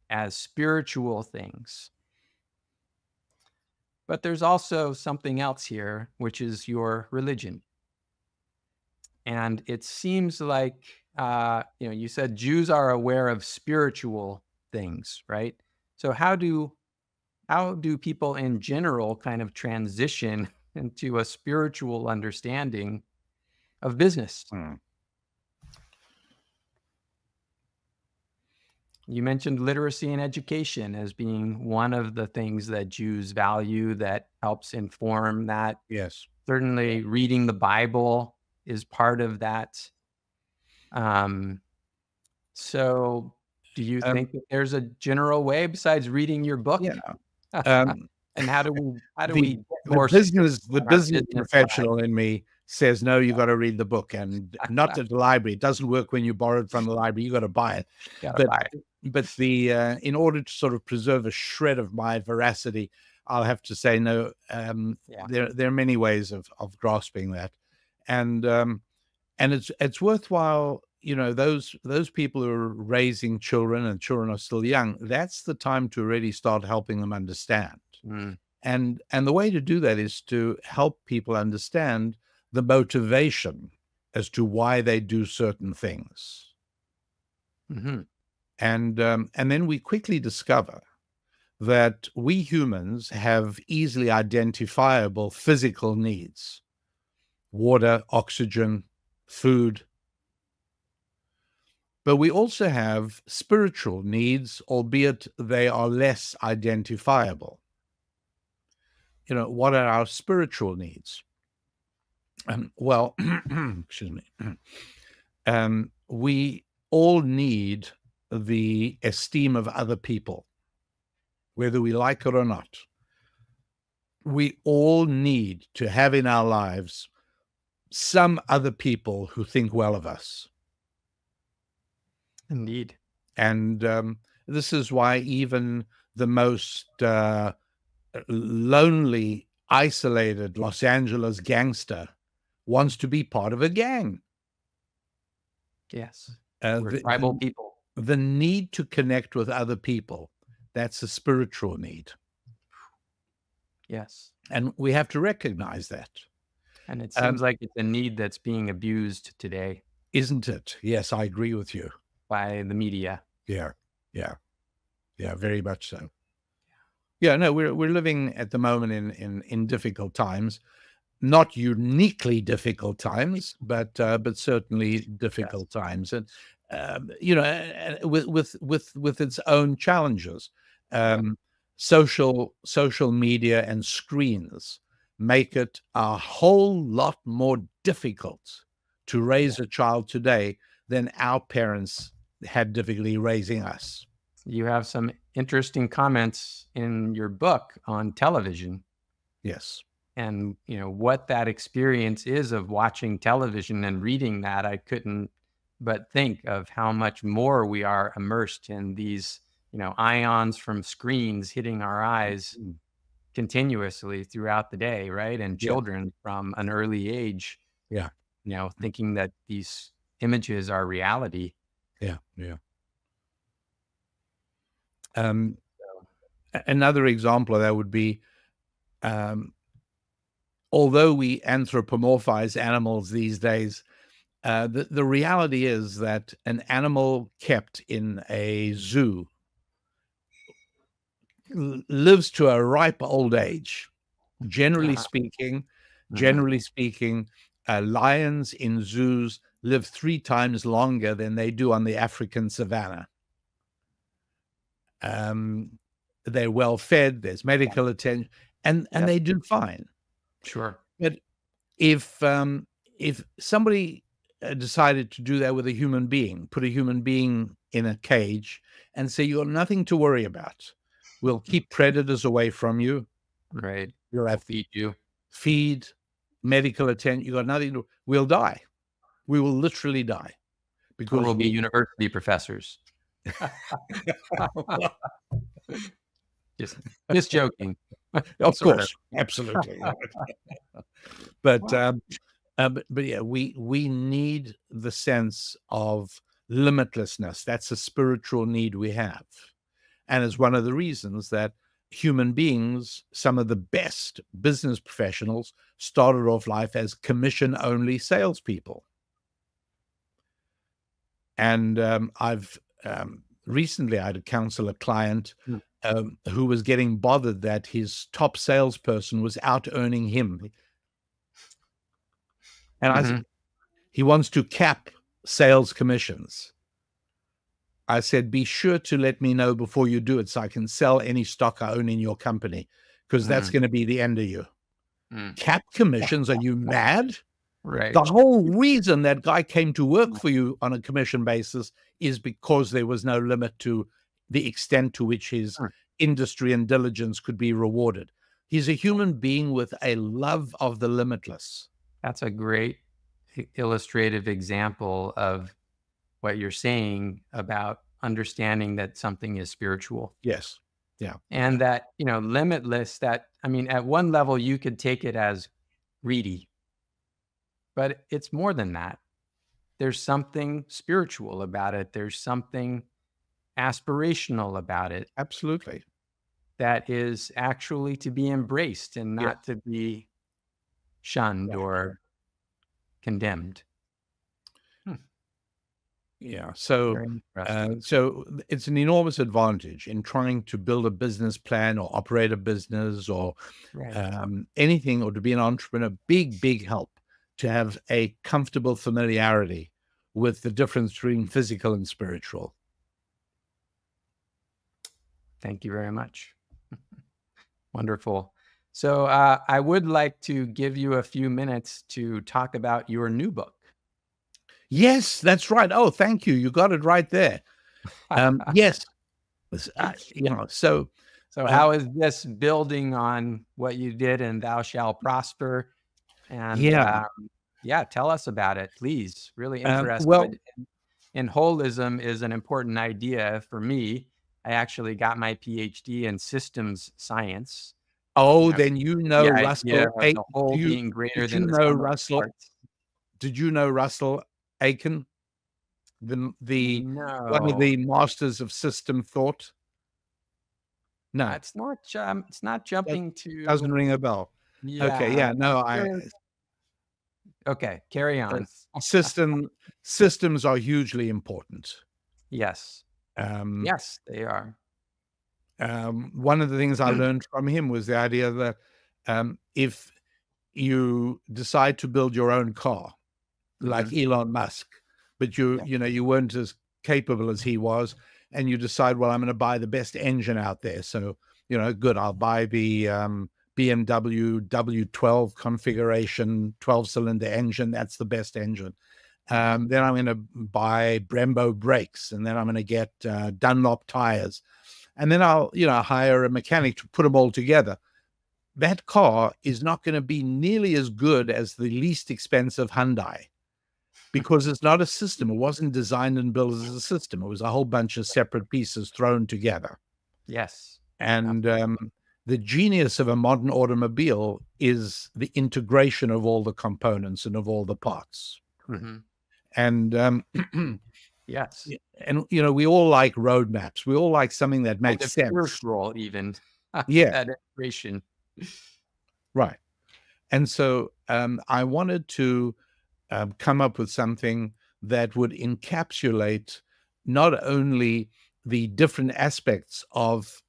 Speaker 1: as spiritual things. But there's also something else here, which is your religion. And it seems like, you said Jews are aware of spiritual things, right? So how do people in general kind of transition into a spiritual understanding of business? You mentioned literacy and education as being one of the things that Jews value that helps inform that.
Speaker 2: Yes.
Speaker 1: Certainly reading the Bible is part of that. So do you think that there's a general way besides reading your book?
Speaker 2: Yeah.
Speaker 1: And how do we get more
Speaker 2: the business professional in me says, no, you got to read the book, and not at the library. It doesn't work when you borrow it from the library. You got to buy it. But in order to sort of preserve a shred of my veracity, I'll have to say no. There are many ways of grasping that, and it's worthwhile. Those people who are raising children, and children are still young, that's the time to really start helping them understand. And the way to do that is to help people understand the motivation as to why they do certain things. And then we quickly discover that we humans have easily identifiable physical needs: water, oxygen, food. But we also have spiritual needs, albeit they are less identifiable. What are our spiritual needs? Well, excuse me. We all need the esteem of other people, whether we like it or not. We all need to have in our lives some other people who think well of us.
Speaker 1: Indeed.
Speaker 2: And this is why even the most lonely, isolated Los Angeles gangster wants to be part of a gang.
Speaker 1: Yes. We're tribal people.
Speaker 2: The need to connect with other people, that's a spiritual need.
Speaker 1: Yes.
Speaker 2: And we have to recognize that.
Speaker 1: And it seems like it's a need that's being abused today.
Speaker 2: Isn't it? Yes, I agree with you.
Speaker 1: By the media.
Speaker 2: Yeah, very much so. Yeah, no, we're living at the moment in difficult times. not uniquely difficult times, but certainly difficult times, and with its own challenges. Social media and screens make it a whole lot more difficult to raise a child today than our parents had difficulty raising us.
Speaker 1: You have some interesting comments in your book on television.
Speaker 2: Yes.
Speaker 1: And, what that experience is of watching television and reading that, I couldn't but think of how much more we are immersed in these, ions from screens hitting our eyes continuously throughout the day, right? And children from an early age, thinking that these images are reality.
Speaker 2: Another example of that would be, although we anthropomorphize animals these days, the reality is that an animal kept in a zoo lives to a ripe old age. Generally speaking, lions in zoos live 3 times longer than they do on the African savannah. They're well fed, there's medical attention, and they do fine.
Speaker 1: Sure.
Speaker 2: But if somebody decided to do that with a human being, put a human being in a cage and say, you've got nothing to worry about. We'll keep predators away from you.
Speaker 1: Right.
Speaker 2: We'll have
Speaker 1: feed you.
Speaker 2: Feed, medical attention. You got nothing to, we'll die. We will literally die.
Speaker 1: Because we'll be university professors. Just joking.
Speaker 2: Of course. Absolutely. But yeah, we need the sense of limitlessness. That's a spiritual need we have. And it's one of the reasons that human beings, some of the best business professionals, started off life as commission-only salespeople. And I've recently I had to counsel a client who was getting bothered that his top salesperson was out earning him. And I said, he wants to cap sales commissions. I said, be sure to let me know before you do it so I can sell any stock I own in your company, because that's going to be the end of you. Cap commissions? Are you mad?
Speaker 1: Right.
Speaker 2: The whole reason that guy came to work for you on a commission basis is because there was no limit to the extent to which his industry and diligence could be rewarded. He's a human being with a love of the limitless.
Speaker 1: That's a great illustrative example of what you're saying about understanding that something is spiritual.
Speaker 2: Yes. Yeah.
Speaker 1: And that, limitless, that, at one level you could take it as greedy, but it's more than that. There's something spiritual about it. There's something aspirational about it.
Speaker 2: Absolutely.
Speaker 1: That is actually to be embraced and not to be shunned or condemned.
Speaker 2: Yeah. So it's an enormous advantage in trying to build a business plan or operate a business or anything, or to be an entrepreneur. Big help to have a comfortable familiarity with the difference between physical and spiritual.
Speaker 1: Thank you very much. Wonderful. So I would like to give you a few minutes to talk about your new book.
Speaker 2: Yes, that's right. Oh, thank you. You got it right there. Yes. So
Speaker 1: how is this building on what you did in Thou ShallProsper? And tell us about it, please. Really interested. And holism is an important idea for me. I actually got my PhD in systems science.
Speaker 2: Oh, then Russell.
Speaker 1: The whole being greater than the sum of parts.
Speaker 2: Did you know Russell Aiken, one of the masters of system thought? No,
Speaker 1: it's not jumping to.
Speaker 2: Doesn't ring a bell.
Speaker 1: Yeah.
Speaker 2: Okay, yeah, no,
Speaker 1: Okay, carry on.
Speaker 2: Systems are hugely important.
Speaker 1: Yes. Yes, they are.
Speaker 2: One of the things I learned from him was the idea that if you decide to build your own car, like Elon Musk, but you weren't as capable as he was, and you decide, well, I'm going to buy the best engine out there. So, good, I'll buy the BMW W12 configuration 12-cylinder engine. That's the best engine. Then I'm going to buy Brembo brakes, and then I'm going to get Dunlop tires, and then I'll hire a mechanic to put them all together. That car is not going to be nearly as good as the least expensive Hyundai, because it's not a system. It wasn't designed and built as a system. It was a whole bunch of separate pieces thrown together.
Speaker 1: Yes.
Speaker 2: And the genius of a modern automobile is the integration of all the components and of all the parts. And
Speaker 1: yes.
Speaker 2: And we all like roadmaps. We all like something that makes sense.
Speaker 1: Spiritual, even.
Speaker 2: Yeah.
Speaker 1: That integration.
Speaker 2: Right. And so I wanted to come up with something that would encapsulate not only the different aspects of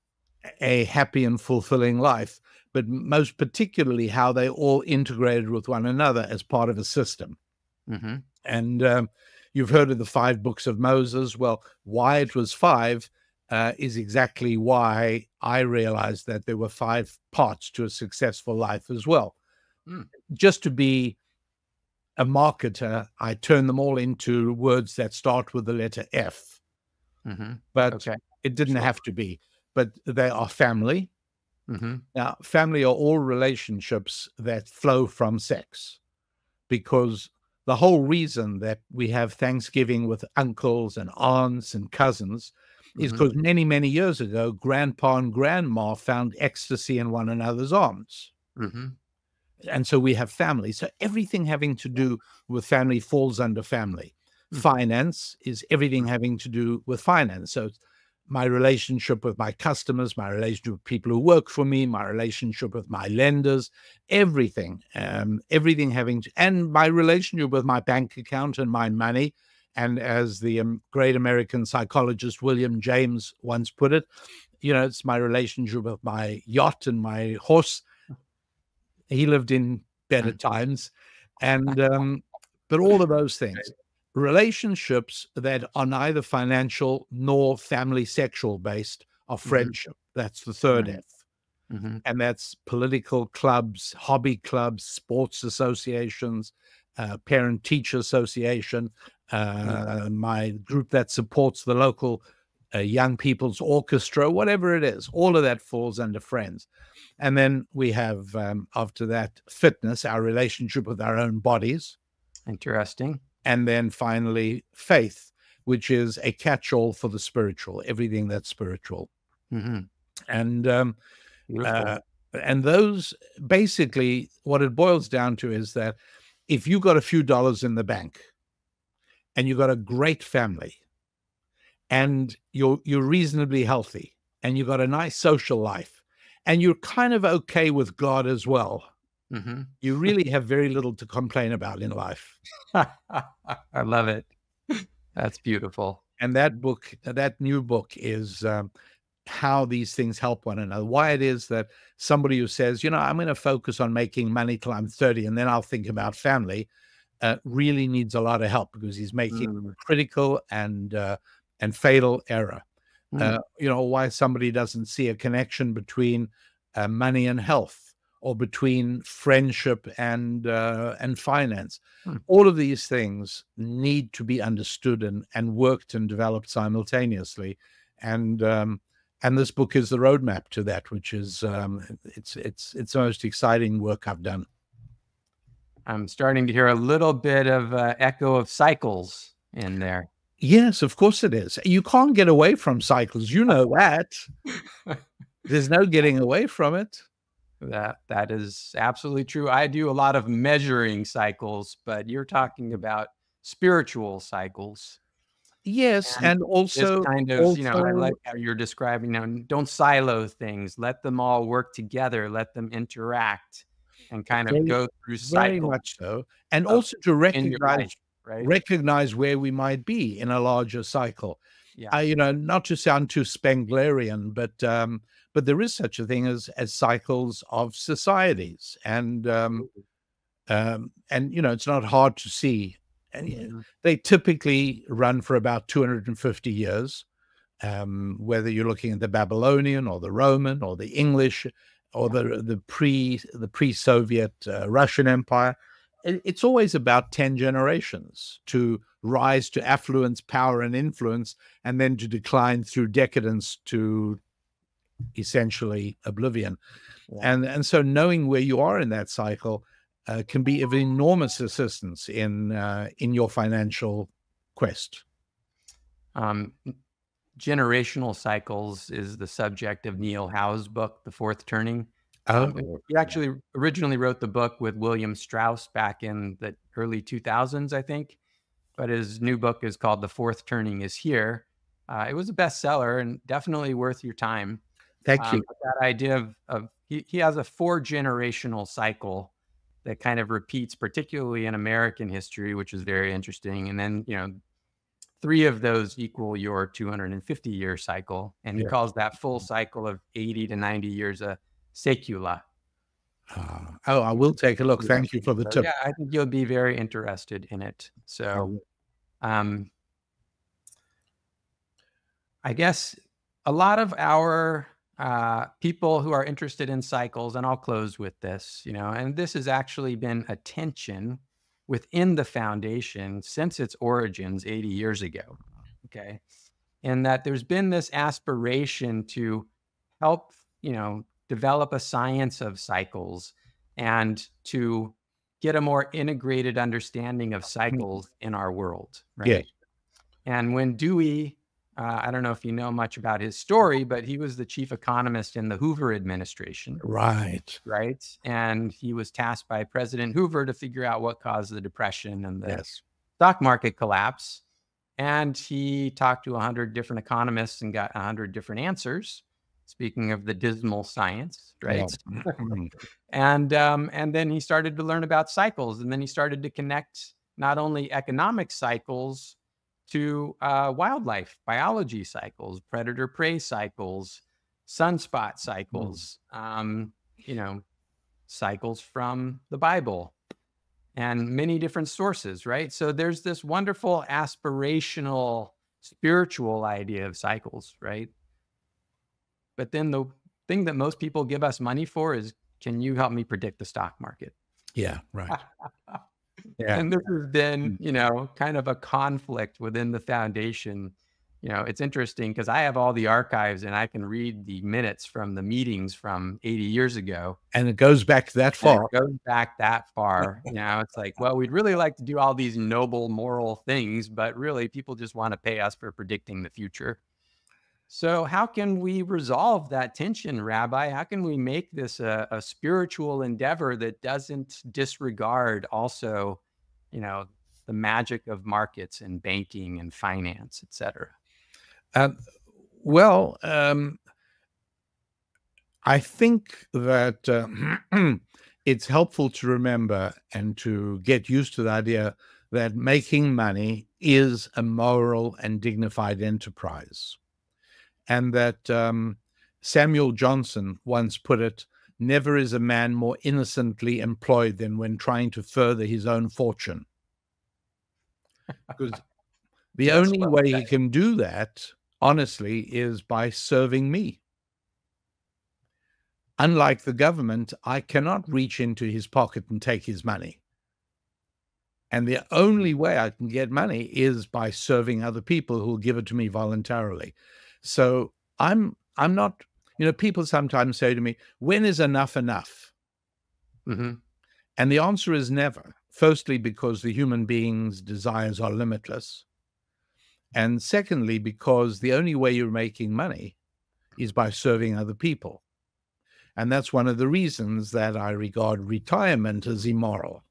Speaker 2: a happy and fulfilling life, but most particularly how they all integrated with one another as part of a system. And you've heard of the 5 books of Moses. Well, why it was 5 is exactly why I realized that there were 5 parts to a successful life as well. Just to be a marketer, I turn them all into words that start with the letter F. But it didn't have to be. But they are family. Now, family are all relationships that flow from sex, because the whole reason that we have Thanksgiving with uncles and aunts and cousins is because many, many years ago, grandpa and grandma found ecstasy in one another's arms. And so we have family. So everything having to do with family falls under family. Finance is everything having to do with finance. So my relationship with my customers, my relationship with people who work for me, my relationship with my lenders, everything, everything having to, and my relationship with my bank account and my money. And as the great American psychologist William James once put it, it's my relationship with my yacht and my horse. He lived in better times. And, but all of those things. Relationships that are neither financial nor family sexual based are friendship. That's the third F. And that's political clubs, hobby clubs, sports associations, parent-teacher association, my group that supports the local young people's orchestra, whatever it is. All of that falls under friends. And then we have, after that, fitness, our relationship with our own bodies.
Speaker 1: Interesting.
Speaker 2: And then finally, faith, which is a catch-all for the spiritual, everything that's spiritual. And those, basically, what it boils down to is that if you got a few dollars in the bank and you got a great family and you're reasonably healthy and you got a nice social life and you're kind of okay with God as well, you really have very little to complain about in life.
Speaker 1: I love it. That's beautiful.
Speaker 2: And that book, that new book, is how these things help one another. Why it is that somebody who says, I'm going to focus on making money till I'm 30 and then I'll think about family, really needs a lot of help, because he's making a critical and fatal error. Why somebody doesn't see a connection between money and health, or between friendship and finance. All of these things need to be understood and worked and developed simultaneously. And this book is the roadmap to that, which is it's the most exciting work I've done.
Speaker 1: I'm starting to hear a little bit of echo of cycles in there.
Speaker 2: Yes, of course it is. You can't get away from cycles. You know that. There's no getting away from it.
Speaker 1: That is absolutely true. I do a lot of measuring cycles, but you're talking about spiritual cycles.
Speaker 2: Yes, and also
Speaker 1: kind of, I like how you're describing now. Don't silo things. Let them all work together. Let them interact, and kind of go through cycles.
Speaker 2: Very much so, and also to recognize where we might be in a larger cycle. Not to sound too Spenglerian, but there is such a thing as cycles of societies, and And, it's not hard to see. And they typically run for about 250 years, whether you're looking at the Babylonian or the Roman or the English or the pre-Soviet Russian Empire. It's always about 10 generations to rise to affluence, power, and influence, and then to decline through decadence to essentially oblivion. And so knowing where you are in that cycle can be of enormous assistance in your financial quest.
Speaker 1: Generational cycles is the subject of Neil Howe's book, The Fourth Turning. He actually originally wrote the book with William Strauss back in the early 2000s, I think. But his new book is called The Fourth Turning is Here. It was a bestseller and definitely worth your time.
Speaker 2: Thank you.
Speaker 1: That idea of he has a 4-generational cycle that kind of repeats, particularly in American history, which is very interesting. And then, 3 of those equal your 250-year cycle. And he calls that full cycle of 80 to 90 years a secula.
Speaker 2: I will take a look. Thank you for the tip.
Speaker 1: Yeah, I think you'll be very interested in it. So I guess a lot of our people who are interested in cycles, and I'll close with this, and this has actually been a tension within the foundation since its origins 80 years ago, okay? And that there's been this aspiration to help, develop a science of cycles and to get a more integrated understanding of cycles in our world, right?
Speaker 2: Yes.
Speaker 1: And when Dewey, I don't know if you know much about his story, but he was the chief economist in the Hoover administration.
Speaker 2: Right.
Speaker 1: Right. And he was tasked by President Hoover to figure out what caused the Depression and the stock market collapse. And he talked to 100 different economists and got 100 different answers. Speaking of the dismal science, right? And then he started to learn about cycles. And then he started to connect not only economic cycles to wildlife biology cycles, predator-prey cycles, sunspot cycles, cycles from the Bible and many different sources, right? So there's this wonderful aspirational spiritual idea of cycles, right? But then the thing that most people give us money for is, can you help me predict the stock market?
Speaker 2: Yeah, right.
Speaker 1: And this has been, kind of a conflict within the foundation. It's interesting because I have all the archives and I can read the minutes from the meetings from 80 years ago.
Speaker 2: And it goes back that far.
Speaker 1: It goes back that far. It's like, well, we'd really like to do all these noble moral things, but really people just want to pay us for predicting the future. So how can we resolve that tension, Rabbi? How can we make this a spiritual endeavor that doesn't disregard also, the magic of markets and banking and finance, et cetera?
Speaker 2: I think that it's helpful to remember and to get used to the idea that making money is a moral and dignified enterprise. And that Samuel Johnson once put it, never is a man more innocently employed than when trying to further his own fortune. Because the only way he can do that, honestly, is by serving me. Unlike the government, I cannot reach into his pocket and take his money. And the only way I can get money is by serving other people who will give it to me voluntarily. So I'm not, people sometimes say to me, when is enough enough? And the answer is never. Firstly, because the human being's desires are limitless. And secondly, because the only way you're making money is by serving other people. And that's one of the reasons that I regard retirement as immoral.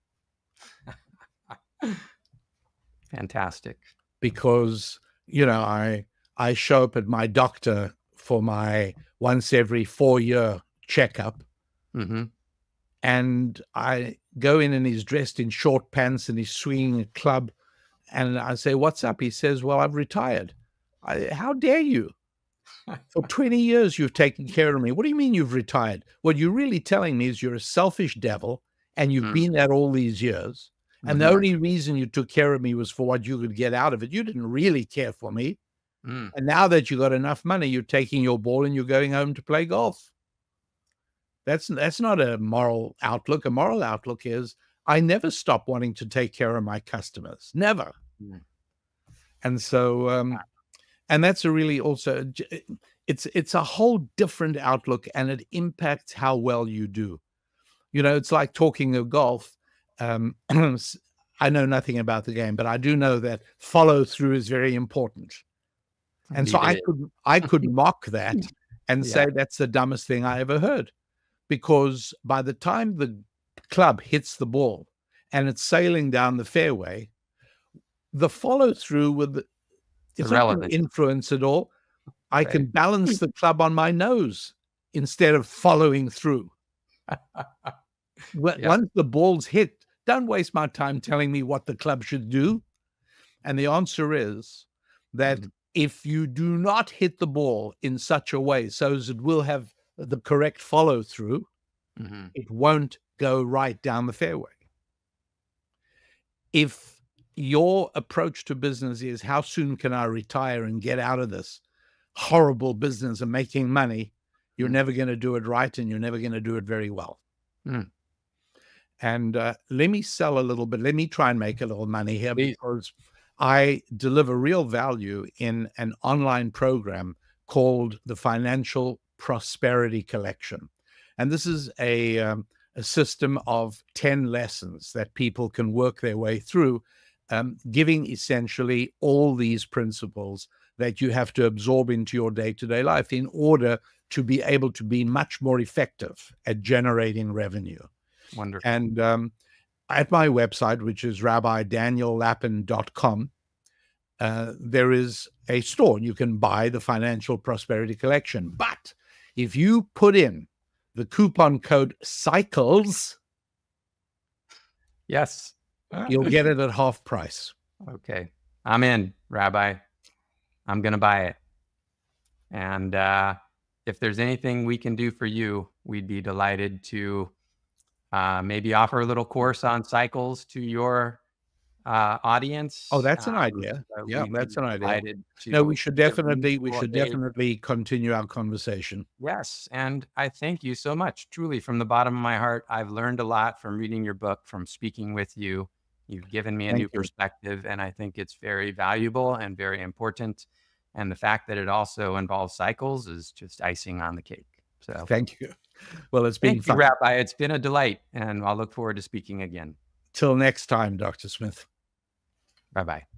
Speaker 1: Fantastic.
Speaker 2: Because, I show up at my doctor for my once every 4-year checkup. And I go in and he's dressed in short pants and he's swinging a club. And I say, what's up? He says, well, I've retired. How dare you? For 20 years, you've taken care of me. What do you mean you've retired? What you're really telling me is you're a selfish devil and you've been there all these years, and the only reason you took care of me was for what you could get out of it. You didn't really care for me. And now that you got enough money, you're taking your ball and you're going home to play golf. That's not a moral outlook. A moral outlook is, I never stop wanting to take care of my customers. Never. And so, and that's a really also, it's a whole different outlook, and it impacts how well you do. You know, it's like talking of golf. I know nothing about the game, but I do know that follow through is very important. And so I could mock that and say that's the dumbest thing I ever heard, because by the time the club hits the ball and it's sailing down the fairway, the follow through with it's not going to influence at all. I can balance the club on my nose instead of following through. Once the ball's hit, don't waste my time telling me what the club should do. And the answer is that if you do not hit the ball in such a way so as it will have the correct follow through, it won't go right down the fairway. If your approach to business is, how soon can I retire and get out of this horrible business of making money, you're never going to do it right, and you're never going to do it very well. And let me sell a little bit. Let me try and make a little money here, because I deliver real value in an online program called the Financial Prosperity Collection. And this is a system of 10 lessons that people can work their way through, giving essentially all these principles that you have to absorb into your day-to-day life in order to be able to be much more effective at generating revenue.
Speaker 1: Wonderful.
Speaker 2: And at my website, which is rabbidaniellapin.com, there is a store. You can buy the Financial Prosperity Collection. But if you put in the coupon code CYCLES,
Speaker 1: yes,
Speaker 2: you'll get it at half price.
Speaker 1: Okay. I'm in, Rabbi. I'm going to buy it. And if there's anything we can do for you, we'd be delighted to maybe offer a little course on cycles to your audience.
Speaker 2: Oh, that's an idea. Yeah, that's an idea. No, we should definitely continue our conversation.
Speaker 1: Yes. And I thank you so much. Truly, from the bottom of my heart, I've learned a lot from reading your book, from speaking with you. You've given me a new perspective, and I think it's very valuable and very important. And the fact that it also involves cycles is just icing on the cake. So
Speaker 2: thank you. Well, it's been fun.
Speaker 1: Thank you, Rabbi. It's been a delight, and I'll look forward to speaking again.
Speaker 2: Till next time, Dr. Smith.
Speaker 1: Bye-bye.